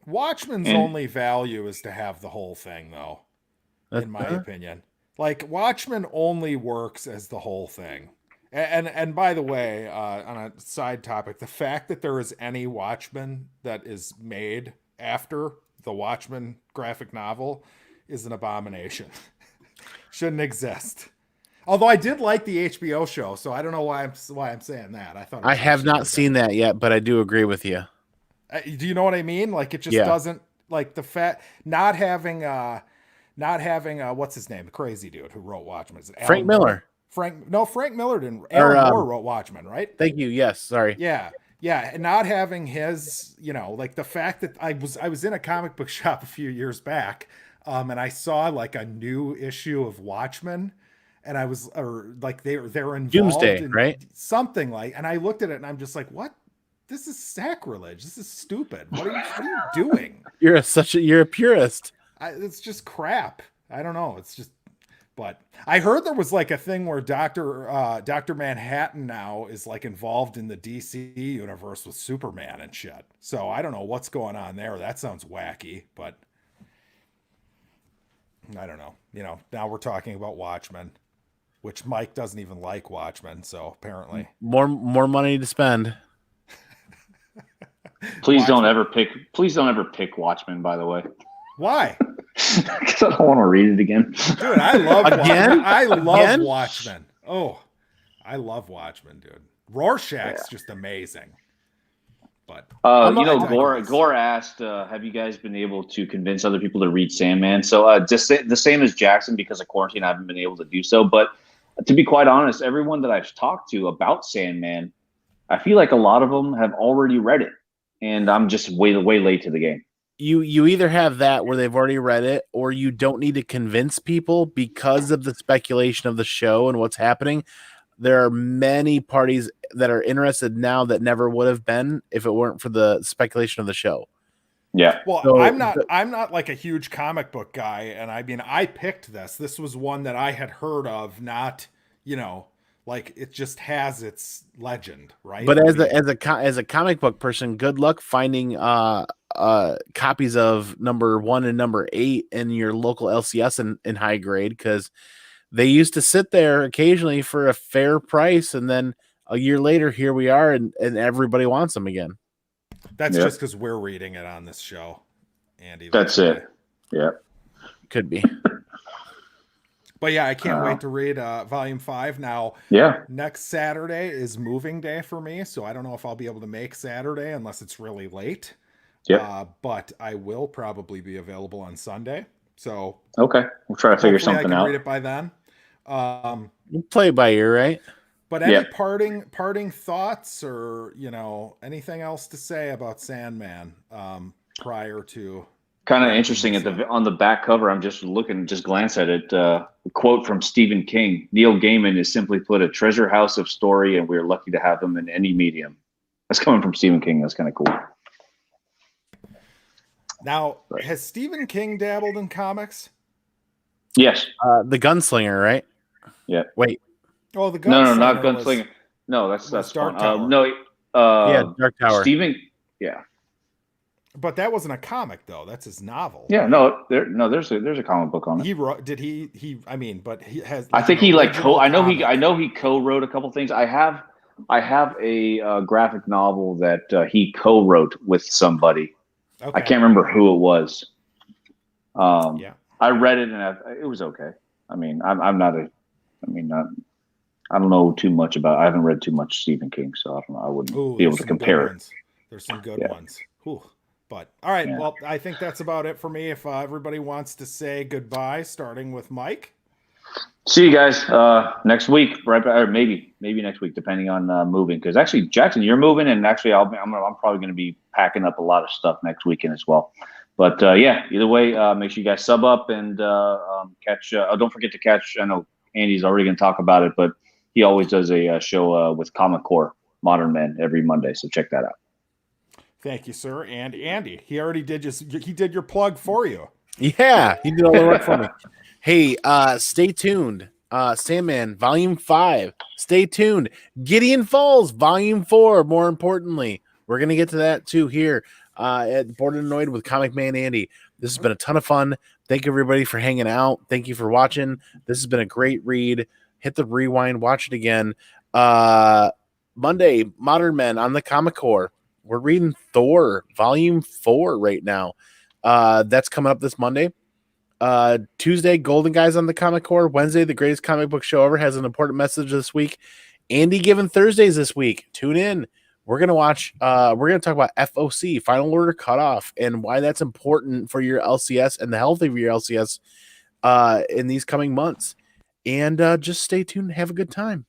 B: Watchmen's only value is to have the whole thing, though, in my opinion. Like, Watchmen only works as the whole thing. And by the way, on a side topic, the fact that there is any Watchmen that is made after the Watchmen graphic novel is an abomination. Shouldn't exist. Although I did like the HBO show, so I don't know why I'm saying that. I
A: have not seen that yet, but I do agree with you.
B: Do you know what I mean? Like, it just doesn't, like, the fact not having what's his name, the crazy dude who wrote Watchmen.
A: Frank Miller.
B: Frank Miller didn't. Alan Moore wrote Watchmen, right?
A: Thank you. Yes, sorry.
B: Yeah, and not having his, like the fact that I was in a comic book shop a few years back, and I saw like a new issue of Watchmen. And I was, or like they're involved
A: Doomsday,
B: in
A: right?
B: Something like, and I looked at it and I'm just like, what? This is sacrilege. This is stupid. What are you doing?
A: You're a purist.
B: It's just crap. I don't know. It's just, but I heard there was like a thing where Dr. Manhattan now is like involved in the DC universe with Superman and shit. So I don't know what's going on there. That sounds wacky, but I don't know. Now we're talking about Watchmen, which Mike doesn't even like Watchmen, so apparently
A: more money to spend.
C: Please don't ever pick Watchmen, by the way.
B: Why?
C: Because I don't want to read it again.
B: Dude, I love
A: Again?
B: Watchmen. I love Watchmen. Oh, I love Watchmen, dude. Rorschach's just amazing. But
C: Gore asked, have you guys been able to convince other people to read Sandman? So just the same as Jackson, because of quarantine, I haven't been able to do so. But to be quite honest, everyone that I've talked to about Sandman, I feel like a lot of them have already read it, and I'm just way late to the game.
A: You either have that where they've already read it, or you don't need to convince people because of the speculation of the show and what's happening. There are many parties that are interested now that never would have been if it weren't for the speculation of the show.
C: Yeah.
B: Well, so, I'm not like a huge comic book guy, and I mean, I picked this. This was one that I had heard of, not, like it just has its legend, right?
A: But as a comic book person, good luck finding copies of number 1 and number 8 in your local LCS in high grade, because they used to sit there occasionally for a fair price, and then a year later, here we are, and everybody wants them again.
B: That's just because we're reading it on this show, Andy.
C: That's it. Yeah.
A: Could be.
B: But yeah, I can't wait to read Volume 5 now.
C: Yeah.
B: Next Saturday is moving day for me, so I don't know if I'll be able to make Saturday unless it's really late.
C: Yeah.
B: But I will probably be available on Sunday. So
C: okay, we'll try to figure something out.
B: Read it by then.
A: You play it by ear, right?
B: But any parting thoughts, or anything else to say about Sandman prior to?
C: Kind of interesting on the back cover. I'm just glance at it. A quote from Stephen King: "Neil Gaiman is simply put a treasure house of story, and we're lucky to have him in any medium." That's coming from Stephen King. That's kind of cool.
B: Now, has Stephen King dabbled in comics?
C: Yes.
A: The Gunslinger, right?
C: Yeah.
A: Wait.
B: Oh, the Gunslinger.
C: No, not Gunslinger. No, that's
B: Dark
C: fun.
B: Tower.
C: No,
A: Yeah, Dark Tower.
C: Stephen. Yeah,
B: But that wasn't a comic though. That's his novel.
C: yeah.
B: Right?
C: No, there's a comic book on it.
B: He wrote. Did he? I mean, but he has.
C: I
B: Like,
C: think
B: an
C: he
B: original
C: I
B: comic.
C: know he co-wrote a couple things. I have a graphic novel that he co-wrote with somebody.
B: Okay.
C: I can't remember who it was.
B: Yeah.
C: I read it and it was okay. I mean, I'm not a. I mean, not. I don't know too much about. I haven't read too much Stephen King, so I don't know. I wouldn't be able to compare it.
B: There's some good
C: Yeah.
B: ones. Whew. But all right,
C: Yeah.
B: well, I think that's about it for me. If everybody wants to say goodbye, starting with Mike.
C: See you guys next week, right? Or maybe next week, depending on moving. Because actually, Jackson, you're moving, and actually, I'm probably going to be packing up a lot of stuff next weekend as well. But yeah, either way, make sure you guys sub up and catch. Don't forget to catch. I know Andy's already going to talk about it, but he always does a show with Comic Core Modern Men every Monday. So check that out.
B: Thank you, sir. And Andy, he already did your plug for you.
A: Yeah, he did all the work for me. Hey, stay tuned. Sandman Volume 5. Stay tuned. Gideon Falls Volume 4. More importantly, we're gonna get to that too here at Bored and Annoyed with ComicManAndy. This has been a ton of fun. Thank you everybody for hanging out. Thank you for watching. This has been a great read. Hit the rewind, watch it again. Monday, Modern Men on the Comic Core. We're reading Thor Volume 4 right now. That's coming up this Monday. Tuesday, Golden Guys on the Comic Core. Wednesday, the greatest comic book show ever has an important message this week. Andy giving Thursdays this week. Tune in. We're gonna watch. We're gonna talk about FOC, Final Order Cutoff, and why that's important for your LCS and the health of your LCS in these coming months. And just stay tuned and have a good time.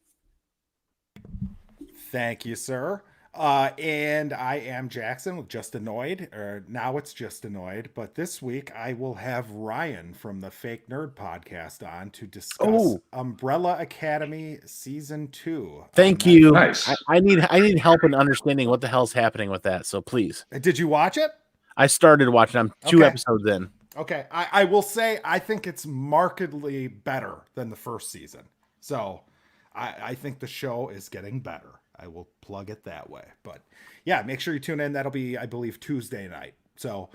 B: Thank you, sir. And I am Jackson with Just Annoyed, or now it's Just Annoyed. But this week I will have Ryan from the Fake Nerd podcast on to discuss Umbrella Academy Season 2.
A: Thank you.
C: Nice.
A: I need help in understanding what the hell's happening with that. So please.
B: Did you watch it?
A: I started watching. I'm 2 episodes in.
B: Okay. I will say I think it's markedly better than the first season. So I think the show is getting better. I will plug it that way. But yeah, make sure you tune in. That'll be, I believe, Tuesday night. So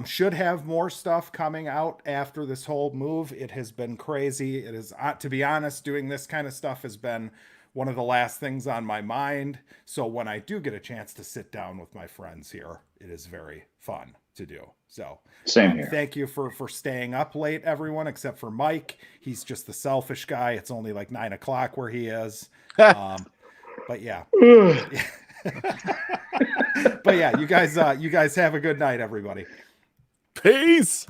B: should have more stuff coming out after this whole move. It has been crazy. It is, to be honest, doing this kind of stuff has been one of the last things on my mind. So when I do get a chance to sit down with my friends here, it is very fun to do. So
C: same here.
B: Thank you for staying up late, everyone, except for Mike. He's just the selfish guy. It's only like 9 o'clock where he is. But yeah. But yeah, you guys have a good night, everybody.
A: Peace.